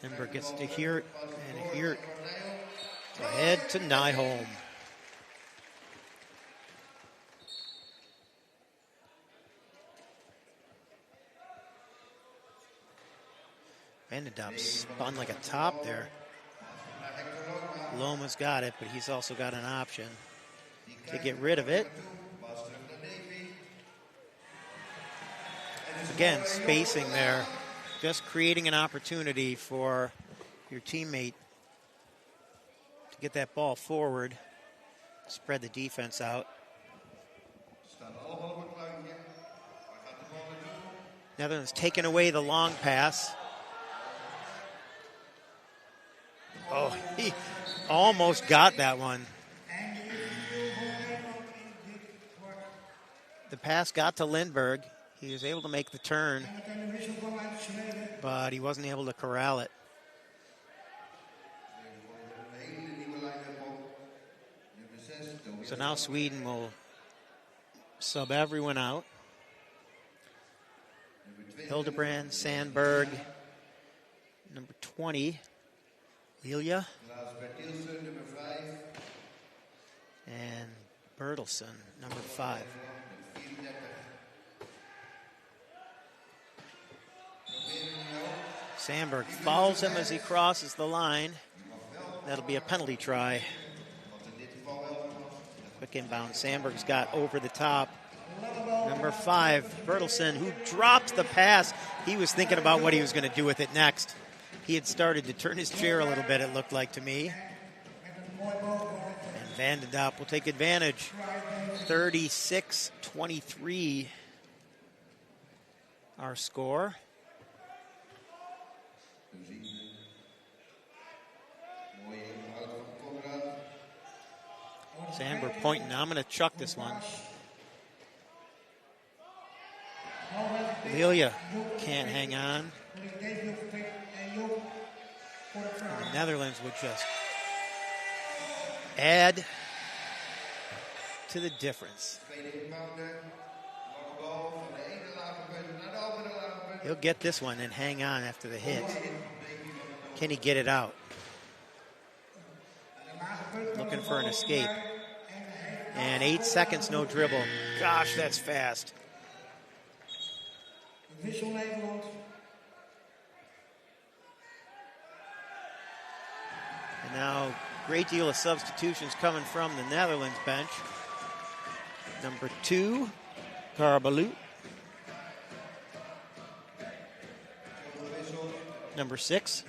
Limburg gets to Heert, and Heert ahead to Nyholm. Vandendop spun like a top there. Loma's got it, but he's also got an option to get rid of it. Again, spacing there, just creating an opportunity for your teammate to get that ball forward, spread the defense out. Netherlands taking away the long pass. Oh, he almost got that one. The pass got to Lindberg. He was able to make the turn, but he wasn't able to corral it. So now Sweden will sub everyone out. Hildebrand, Sandberg, number 20, Lilia, and Bertelsen, number 5. Sandberg follows him as he crosses the line. That'll be a penalty try. Quick inbound. Sandberg's got over the top. Number 5, Bertelsen, who drops the pass. He was thinking about what he was going to do with it next. He had started to turn his chair a little bit, it looked like to me. And Vandendop will take advantage. 36-23, our score. Sandberg pointing. Now I'm going to chuck this one. Lilia can't hang on. And the Netherlands would just add to the difference. He'll get this one and hang on after the hit. Can he get it out? Looking for an escape. And 8 seconds, no dribble. Gosh, that's fast. And now, great deal of substitutions coming from the Netherlands bench. Number 2, Karbalut. Number 6,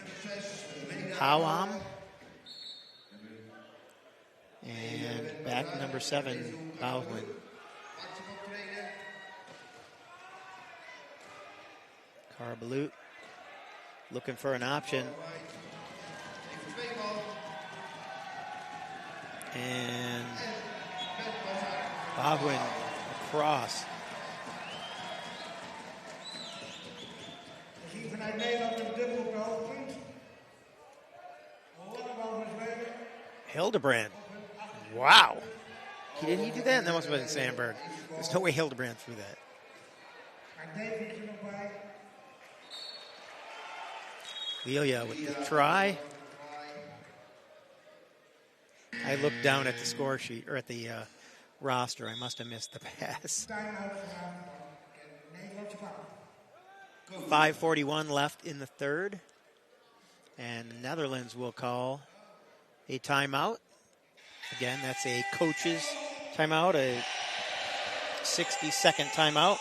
Hawam. And back number 7, Baldwin. Karbalut looking for an option. And Baldwin across. Hildebrand. Wow. Did he do that? That must have been Sandberg. There's no way Hildebrand threw that. Lilia with the try. I looked down at the score sheet, or at the roster. I must have missed the pass. 5:41 left in the third. And the Netherlands will call a timeout. Again, that's a coach's timeout, a 60-second timeout.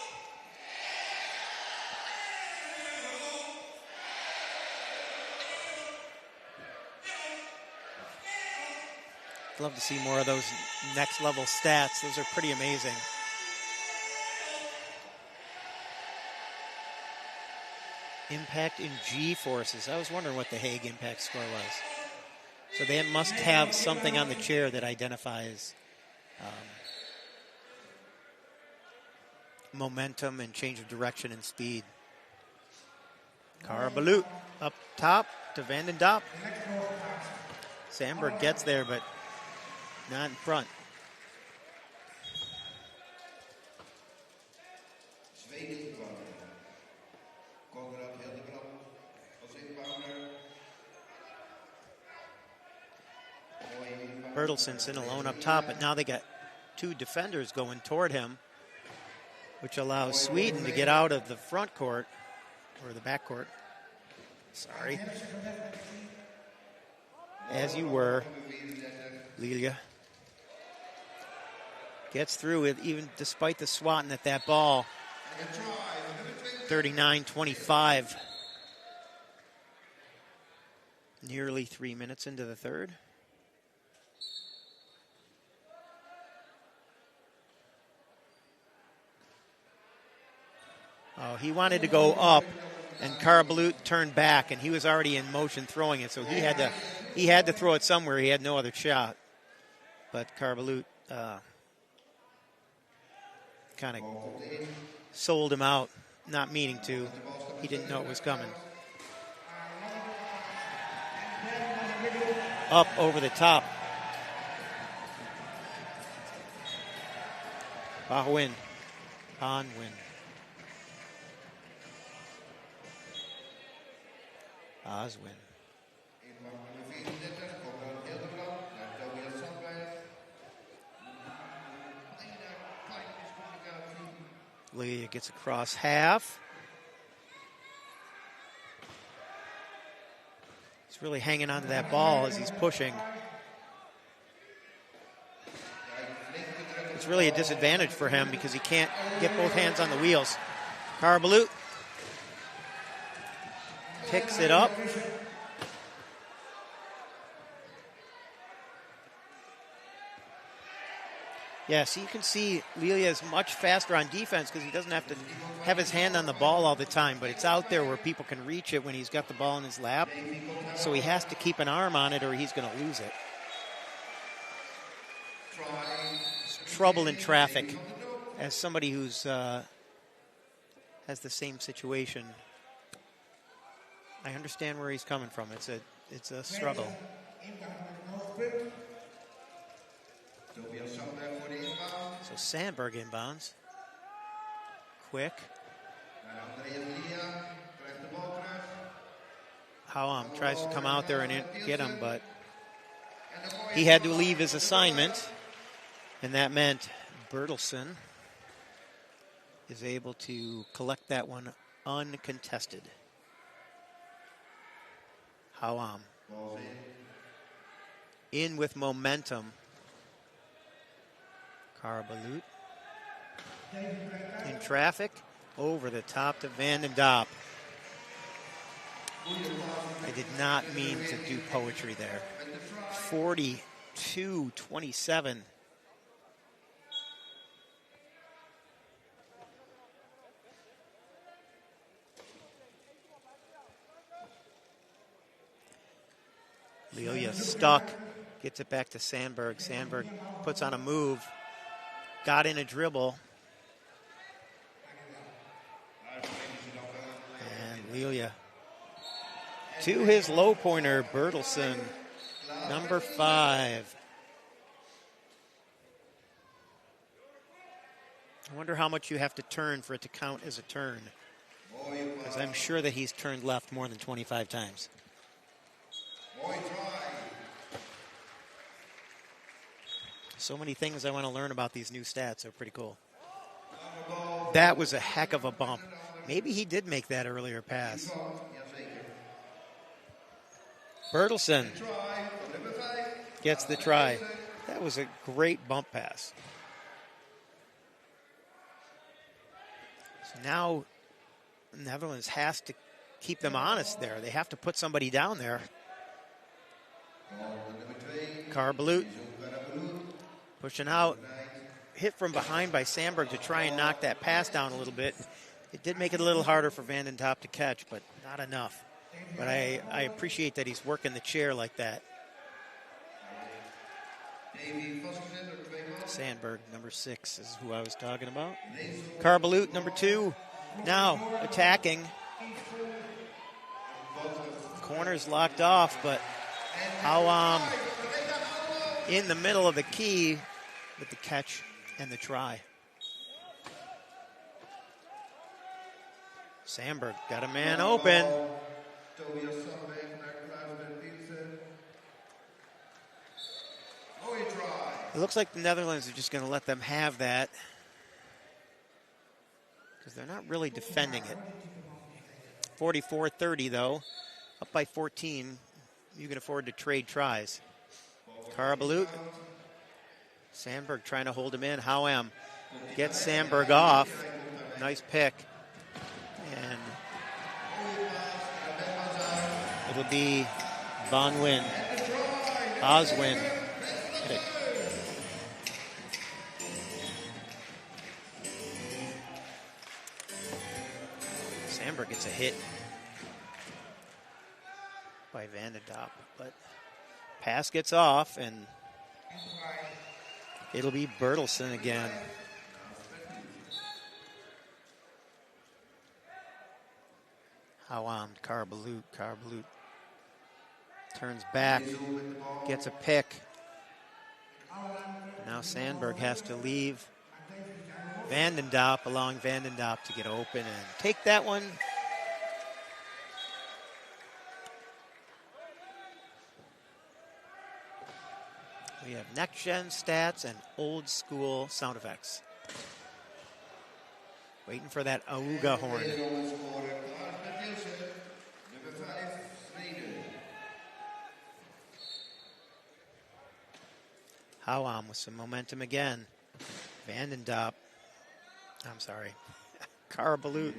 I'd love to see more of those next level stats. Those are pretty amazing. Impact in G-forces. I was wondering what the Hague impact score was. So they must have something on the chair that identifies momentum and change of direction and speed. Karabalut up top to Van den Dop. Sandberg gets there, but not in front. Bertelsen sitting alone up top, but now they got two defenders going toward him, which allows Sweden to get out of the front court, or the back court. Sorry. As you were, Lilia. Gets through it, even despite the swatting at that ball. 39-25. Nearly 3 minutes into the third. Oh, he wanted to go up, and Karabalut turned back, and he was already in motion throwing it, so he had to throw it somewhere. He had no other shot. But Karabalut kind of sold him out, not meaning to. He didn't know it was coming. Up over the top. Bahwin. Onwin. Oswin. Leah gets across half. He's really hanging on to that ball as he's pushing. It's really a disadvantage for him because he can't get both hands on the wheels. Karabalut picks it up. Yeah, so you can see Lilia is much faster on defense because he doesn't have to have his hand on the ball all the time, but it's out there where people can reach it when he's got the ball in his lap. So he has to keep an arm on it or he's going to lose it. It's trouble in traffic. As somebody who's has the same situation, I understand where he's coming from. It's a struggle. So Sandberg inbounds. Quick. Hauam tries to come out there and get him, but he had to leave his assignment, and that meant Bertelsen is able to collect that one uncontested. Hauam in with momentum. Karabalut in traffic, over the top to Van den Dop. I did not mean to do poetry there. 42-27. Lilia stuck, gets it back to Sandberg. Sandberg puts on a move. Got in a dribble. And Lilia to his low pointer, Bertelsen, number 5. I wonder how much you have to turn for it to count as a turn. Because I'm sure that he's turned left more than 25 times. So many things I want to learn about these new stats. They're pretty cool. That was a heck of a bump. Maybe he did make that earlier pass. Bertelsen gets the try. That was a great bump pass. So now Netherlands has to keep them honest there. They have to put somebody down there. Karbeloot pushing out. Hit from behind by Sandberg to try and knock that pass down a little bit. It did make it a little harder for Van den Top to catch, but not enough. But I appreciate that he's working the chair like that. Sandberg, number 6, is who I was talking about. Karbeloot, number 2, now attacking. Corner's locked off, but how in the middle of the key with the catch and the try. Sandberg got a man open. It looks like the Netherlands are just going to let them have that because they're not really defending it. 44-30 though, up by 14. You can afford to trade tries. Karbeloot. Sandberg trying to hold him in. Howam gets Sandberg off. Nice pick. And it'll be Bonwin. Oswin. Sandberg gets a hit by Van den Top, but pass gets off, and it'll be Bertelsen again. How Karbeloot. Karbeloot turns back, gets a pick. Now Sandberg has to leave Van den Top, allowing Van den Top to get open and take that one. We have next-gen stats and old-school sound effects. Waiting for that Auga horn. Howam with some momentum again. Van den Top. I'm sorry. Karbeloot.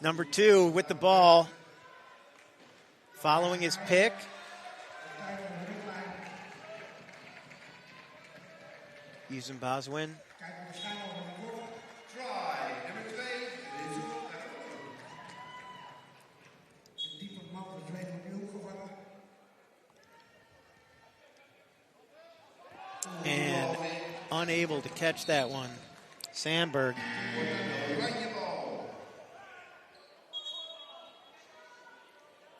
Number 2 with the ball. Following his pick. Using Boswin. And unable to catch that one. Sandberg.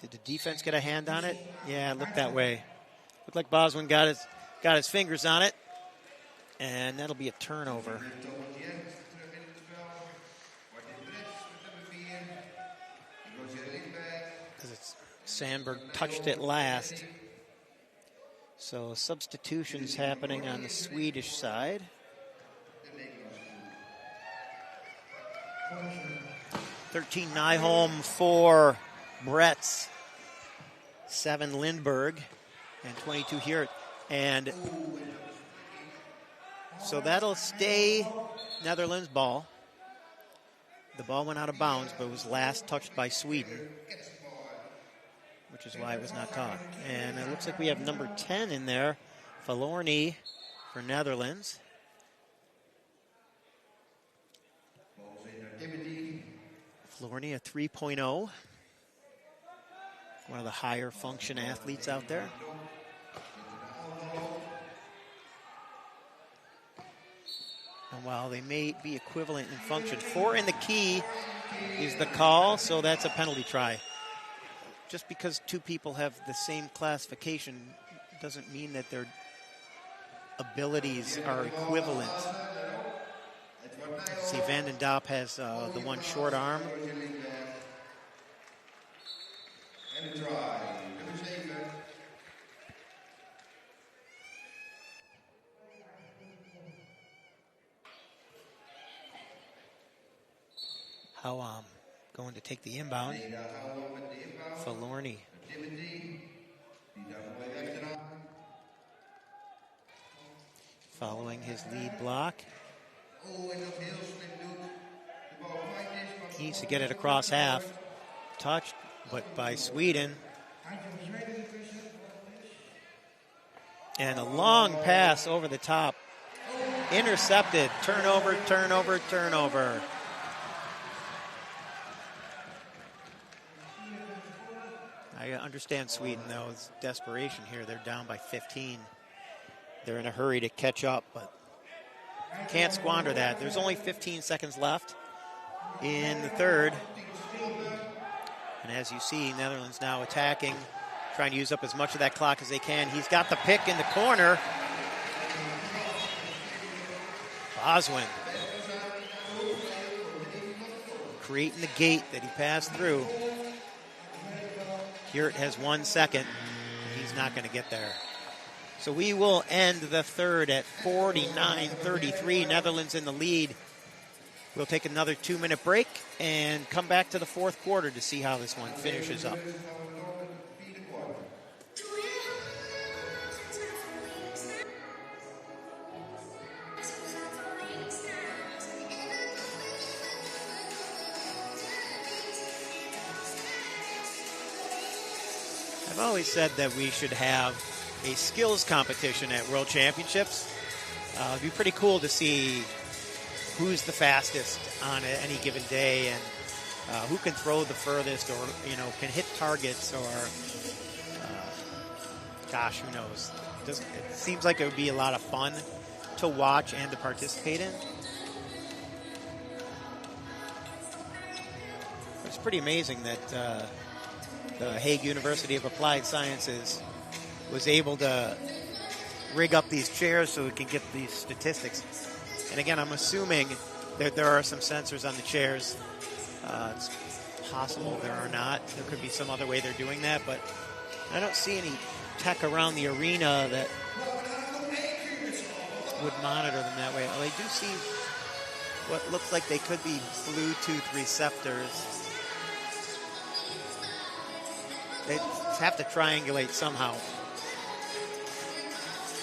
Did the defense get a hand on it? Yeah, it looked that way. Looked like Boswin got his fingers on it. And that'll be a turnover. Because Sandberg touched it last. So substitutions happening on the Swedish side. 13 Nyholm for Bretts. 7 Lindberg. And 22 here. And so that'll stay Netherlands ball. The ball went out of bounds, but was last touched by Sweden, which is why it was not caught. And it looks like we have number 10 in there, Falorni for Netherlands. Falorni, a 3.0. One of the higher function athletes out there. And while they may be equivalent in function, 4 in the key is the call, so that's a penalty try. Just because 2 people have the same classification doesn't mean that their abilities are equivalent. See, Van den Top has the one short arm. Houwam going to take the inbound. Falorni. Following his lead block. He needs to get it across half. Touched, but by Sweden. And a long pass over the top. Intercepted. Turnover, turnover, turnover. I understand Sweden, though. It's desperation here. They're down by 15. They're in a hurry to catch up, but can't squander that. There's only 15 seconds left in the third. And as you see, Netherlands now attacking, trying to use up as much of that clock as they can. He's got the pick in the corner. Boswin creating the gate that he passed through. Kjert has 1 second. He's not going to get there. So we will end the third at 49-33. Netherlands in the lead. We'll take another 2-minute break and come back to the fourth quarter to see how this one finishes up. I've always said that we should have a skills competition at World Championships. It'd be pretty cool to see who's the fastest on any given day and who can throw the furthest or, can hit targets or, gosh, who knows. It seems like it would be a lot of fun to watch and to participate in. It's pretty amazing that the Hague University of Applied Sciences was able to rig up these chairs so we can get these statistics. And again, I'm assuming that there are some sensors on the chairs. It's possible there are not. There could be some other way they're doing that, but I don't see any tech around the arena that would monitor them that way. Well, I do see what looks like they could be Bluetooth receptors. They have to triangulate somehow.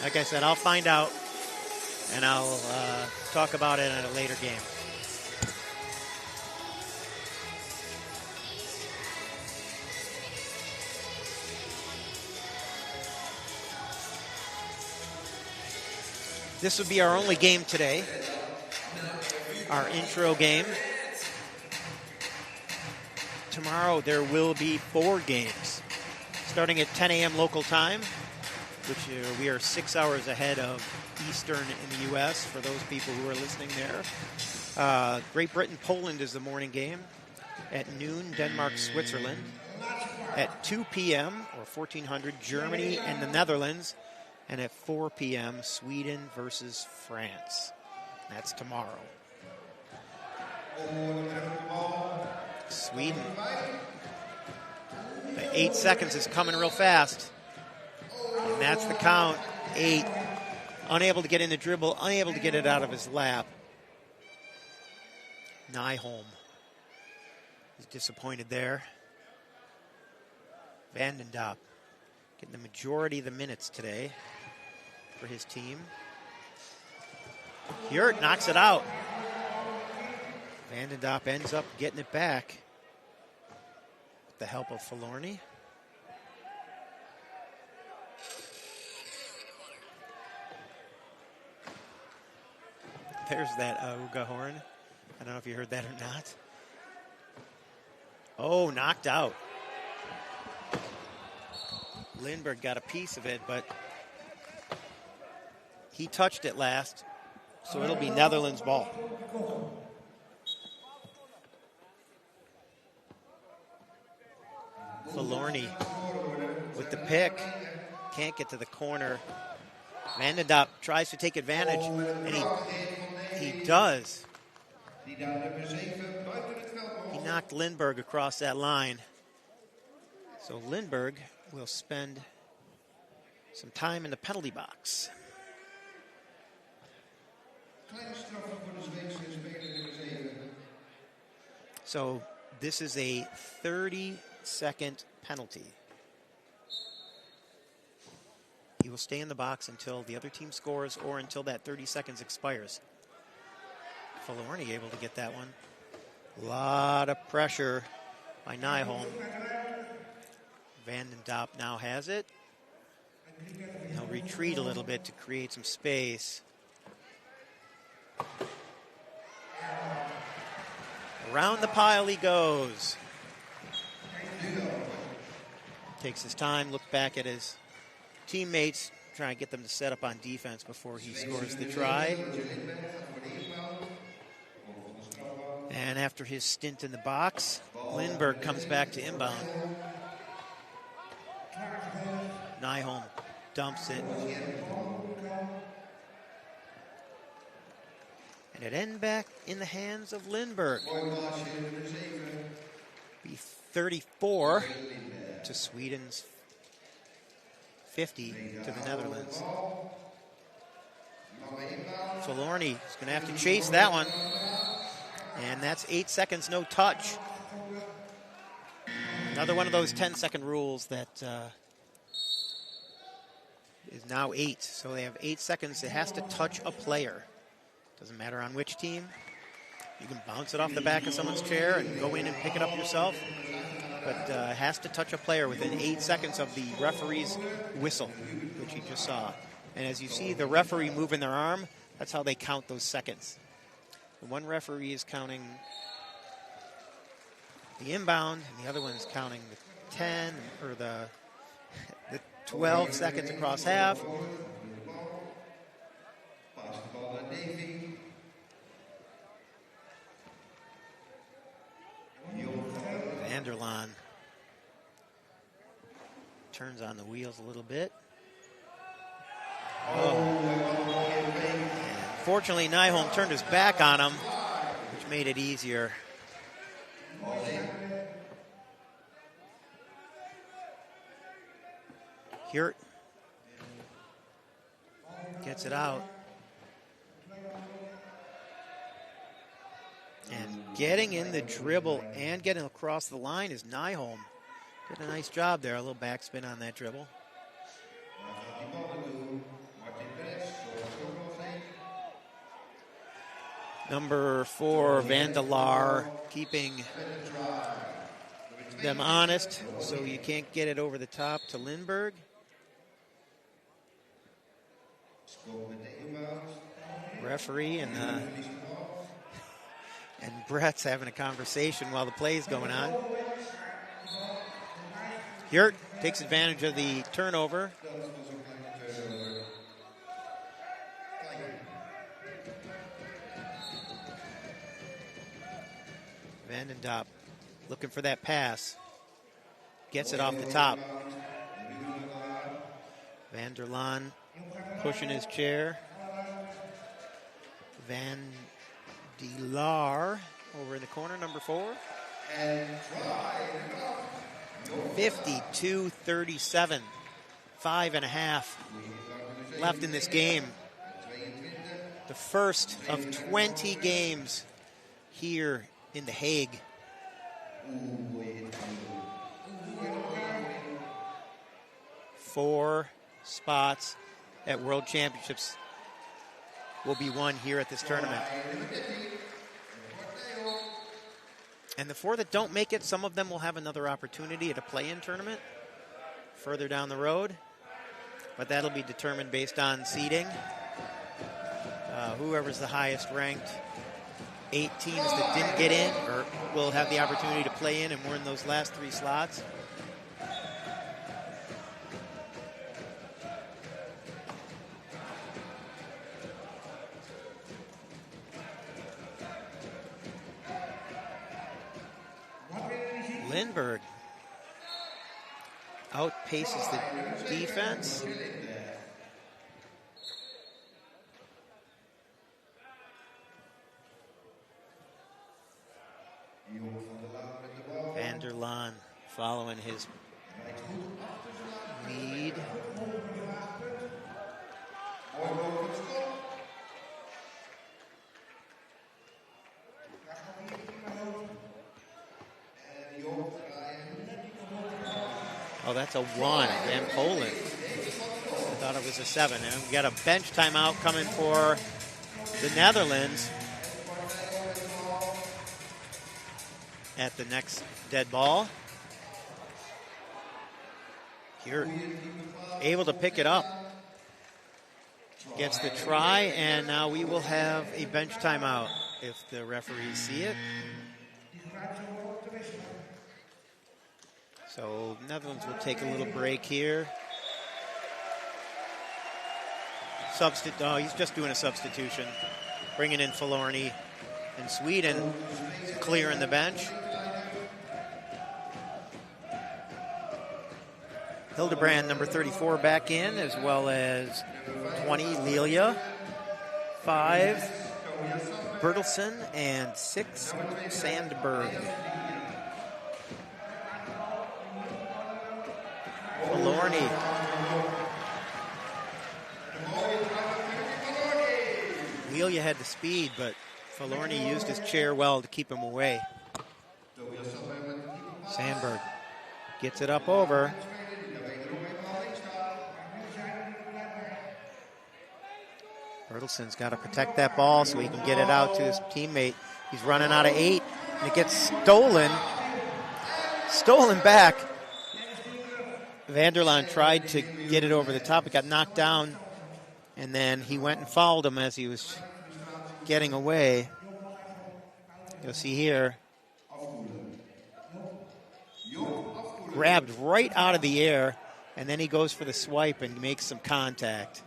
Like I said, I'll find out, and I'll talk about it at a later game. This would be our only game today, our intro game. Tomorrow there will be 4 games, starting at 10 a.m. local time, which we are 6 hours ahead of Eastern in the U.S. for those people who are listening there. Great Britain, Poland is the morning game. At noon, Denmark, Switzerland. At 2 p.m. or 1400, Germany and the Netherlands. And at 4 p.m., Sweden versus France. That's tomorrow. Sweden. The 8 seconds is coming real fast. And that's the count. 8. Unable to get in the dribble, unable to get it out of his lap. Nyholm is disappointed there. Vandendop getting the majority of the minutes today for his team. Kjert knocks it out. Vandendop ends up getting it back with the help of Falorni. There's that Auga horn. I don't know if you heard that or not. Oh, knocked out. Lindberg got a piece of it, but he touched it last, so it'll be Netherlands ball. Falorni with the pick. Can't get to the corner. Vandendop tries to take advantage, and he does. He knocked Lindberg across that line. So Lindberg will spend some time in the penalty box. So this is a 30-second penalty. He will stay in the box until the other team scores or until that 30 seconds expires. Falorni able to get that one. A lot of pressure by Nyholm. Van den Dop now has it. He'll retreat a little bit to create some space. Around the pile he goes. Takes his time, looks back at his teammates, trying to get them to set up on defense before he scores the try. And after his stint in the box, Lindbergh comes back to inbound. Nyholm dumps it. And it ends back in the hands of Lindbergh. Be 34 to Sweden's 50 to the Netherlands. Falorni is going to have to chase that one. And that's 8 seconds, no touch. Another one of those 10-second rules that is now 8. So they have 8 seconds. It has to touch a player. Doesn't matter on which team. You can bounce it off the back of someone's chair and go in and pick it up yourself. But it has to touch a player within 8 seconds of the referee's whistle, which you just saw. And as you see the referee moving their arm, that's how they count those seconds. The one referee is counting the inbound, and the other one is counting the 10 or the 12 seconds across half. Vanderlaan turns on the wheels a little bit. And fortunately, Nyholm turned his back on him, which made it easier. Hjert gets it out. And getting in the dribble and getting across the line is Nyholm. Did a nice job there, a little backspin on that dribble. Number 4, Van der Laar, keeping them honest so you can't get it over the top to Lindbergh. Referee and Brett's having a conversation while the play's going on. Hjert takes advantage of the turnover. Van den Dop looking for that pass. Gets it off the top. Vanderlaan pushing his chair. Van der Laar over in the corner, number 4. 52-37. 5.5 left in this game. The first of 20 games here in The Hague. Four spots at World Championships will be won here at this tournament. And the 4 that don't make it, some of them will have another opportunity at a play-in tournament further down the road. But that'll be determined based on seeding. Whoever's the highest ranked 8 teams that didn't get in or will have the opportunity to play in and win those last 3 slots. Lindbergh outpaces the defense. Vanderlaan following his lead. Oh, that's a 1. Van Polen. I thought it was a 7. And we got a bench timeout coming for the Netherlands at the next dead ball. You're able to pick it up. Gets the try, and now we will have a bench timeout if the referees see it. So Netherlands will take a little break here. Oh, he's just doing a substitution. Bringing in Falorni, and Sweden clearing the bench. Hildebrand, number 34, back in, as well as 20, Lilia, 5, Bertelsen, and 6, Sandberg. Falorni. Lilia had the speed, but Falorni used his chair well to keep him away. Sandberg gets it up over. Bertelsen's got to protect that ball so he can get it out to his teammate. He's running out of 8, and it gets stolen. Stolen back. Vanderlaan tried to get it over the top. It got knocked down, and then he went and fouled him as he was getting away. You'll see here. Grabbed right out of the air, and then he goes for the swipe and makes some contact.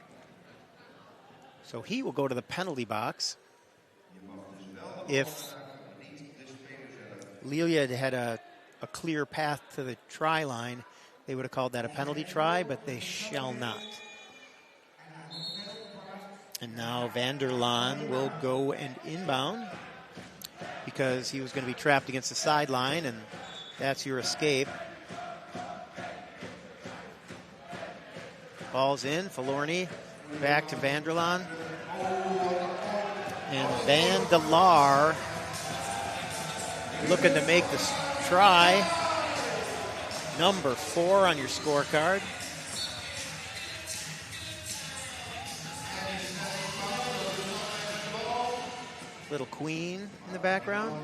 So he will go to the penalty box. If Lilia had a clear path to the try line, they would have called that a penalty try, but they shall not. And now Vanderlaan will go and inbound because he was going to be trapped against the sideline, and that's your escape. Ball's in, Falorni back to Vanderlaan. And Van der Laar looking to make this try. Number 4 on your scorecard. Little Queen in the background.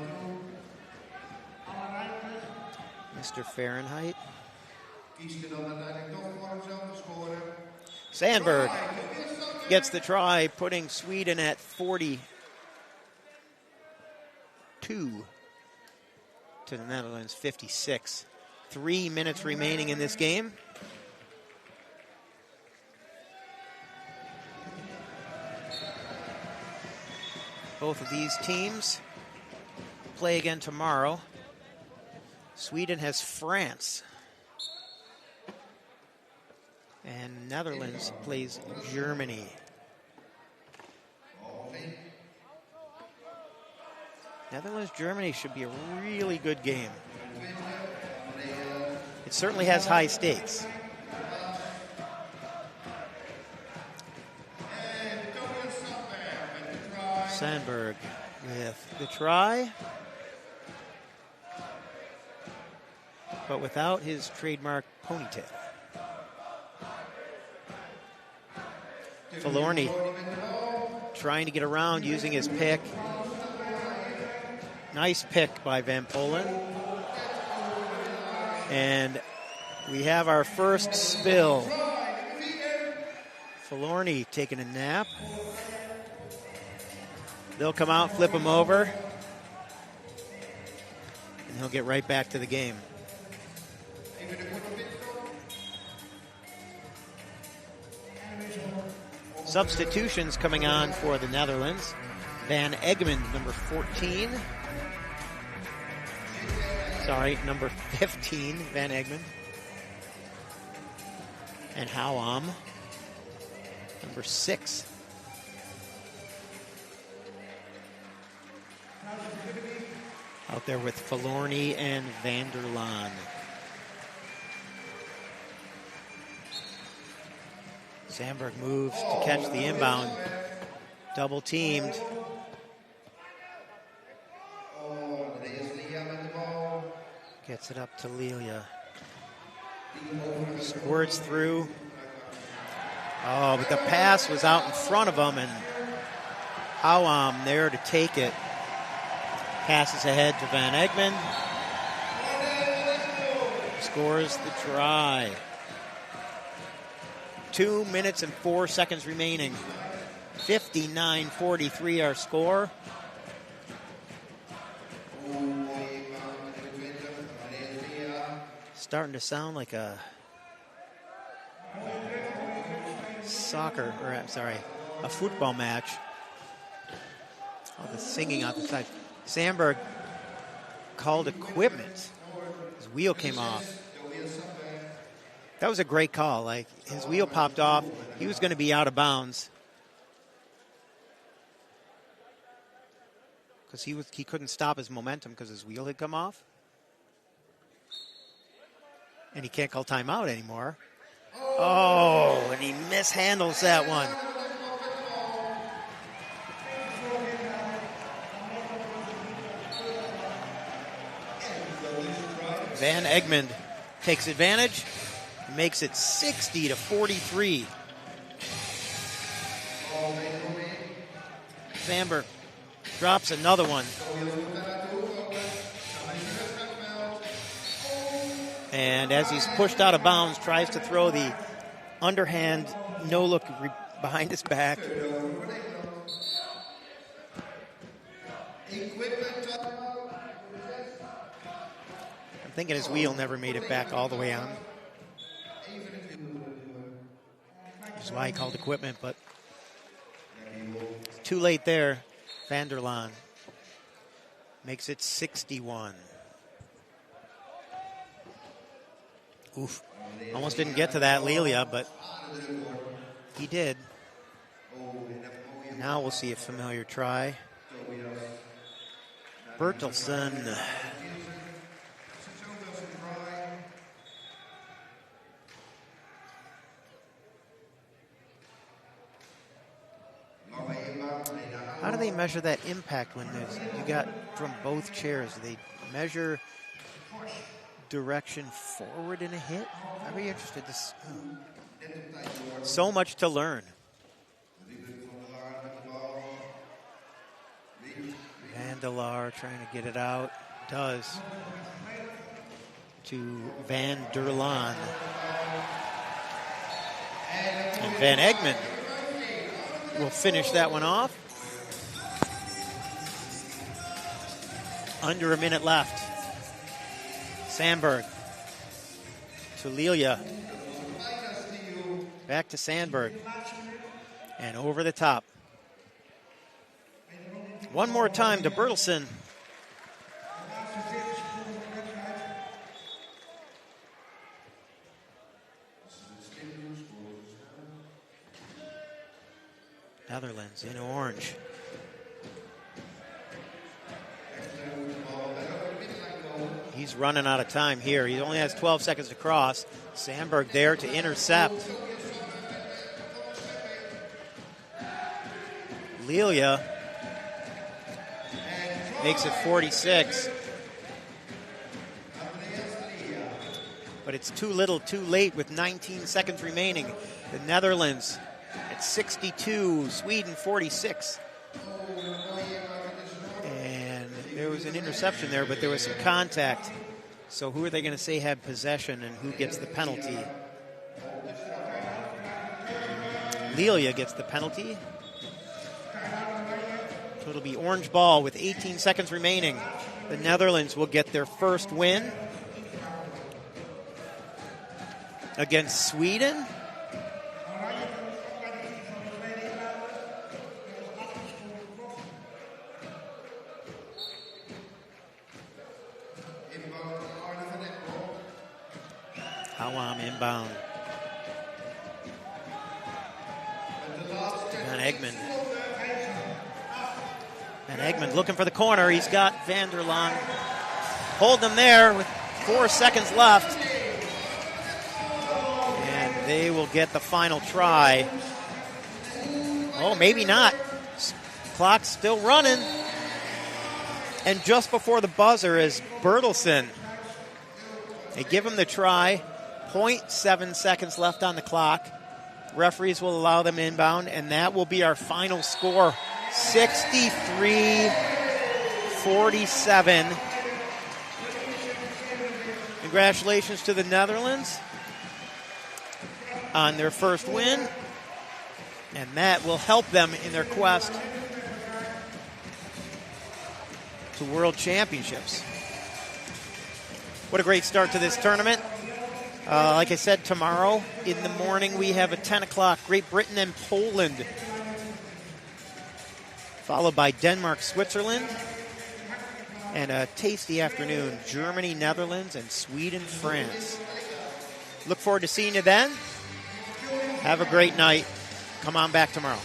Mr. Fahrenheit. Sandberg gets the try, putting Sweden at 42 to the Netherlands 56. 3 minutes remaining in this game. Both of these teams play again tomorrow. Sweden has France. And Netherlands plays Germany. Netherlands-Germany should be a really good game. It certainly has high stakes. Sandberg with the try, but without his trademark ponytail. Falorni trying to get around using his pick. Nice pick by Van Polen. And we have our first spill. Falorni taking a nap. They'll come out, flip him over, and he'll get right back to the game. Substitutions coming on for the Netherlands. Van Egmond, number 14. Sorry, number 15, Van Egmond. And Houam, number 6. Out there with Falorni and Vanderlaan. Sandberg moves to catch the inbound. Double teamed. Gets it up to Lilia. Squirts through. Oh, but the pass was out in front of him, and Howam there to take it. Passes ahead to Van Egmond. Scores the try. 2 minutes and 4 seconds remaining. 59-43 our score. Starting to sound like a a football match. Oh, the singing out the side. Sandberg called equipment. His wheel came off. That was a great call. Like, his wheel popped off. He was going to be out of bounds. Because he couldn't stop his momentum because his wheel had come off. And he can't call timeout anymore. Oh, and he mishandles that one. Van Egmond takes advantage, makes it 60-43. Sandberg drops another one. And as he's pushed out of bounds, tries to throw the underhand no-look behind his back. I'm thinking his wheel never made it back all the way on. That's why he called equipment, but too late there. Vanderlaan makes it 61. Oof. Almost didn't get to that, Lelia, but he did. Now we'll see a familiar try. Bertelsen. How do they measure that impact when you got from both chairs? Do they measure direction forward in a hit? I'm very interested. So much to learn. Vandelaar trying to get it out. Does. To Van der Laan. And Van Egmond will finish that one off. Under a minute left. Sandberg to Lelia. Back to Sandberg. And over the top. One more time to Bertelsen. Netherlands in orange. He's running out of time here. He only has 12 seconds to cross. Sandberg there to intercept. Lelia makes it 46. But it's too little, too late with 19 seconds remaining. The Netherlands at 62, Sweden 46. And there was an interception there, but there was some contact. So who are they going to say had possession and who gets the penalty? Lelia gets the penalty. So it'll be orange ball with 18 seconds remaining. The Netherlands will get their first win against Sweden. Howam inbound. Van Egmond. Van Egmond looking for the corner. He's got Vanderlaan. Hold them there with 4 seconds left. And they will get the final try. Oh, maybe not. Clock's still running. And just before the buzzer is Bertelsen. They give him the try. 0.7 seconds left on the clock. Referees will allow them inbound, and that will be our final score, 63-47. Congratulations to the Netherlands on their first win, and that will help them in their quest to World Championships. What a great start to this tournament. Like I said, tomorrow in the morning we have a 10 o'clock Great Britain and Poland, followed by Denmark, Switzerland, and a tasty afternoon, Germany, Netherlands, and Sweden, France. Look forward to seeing you then. Have a great night. Come on back tomorrow.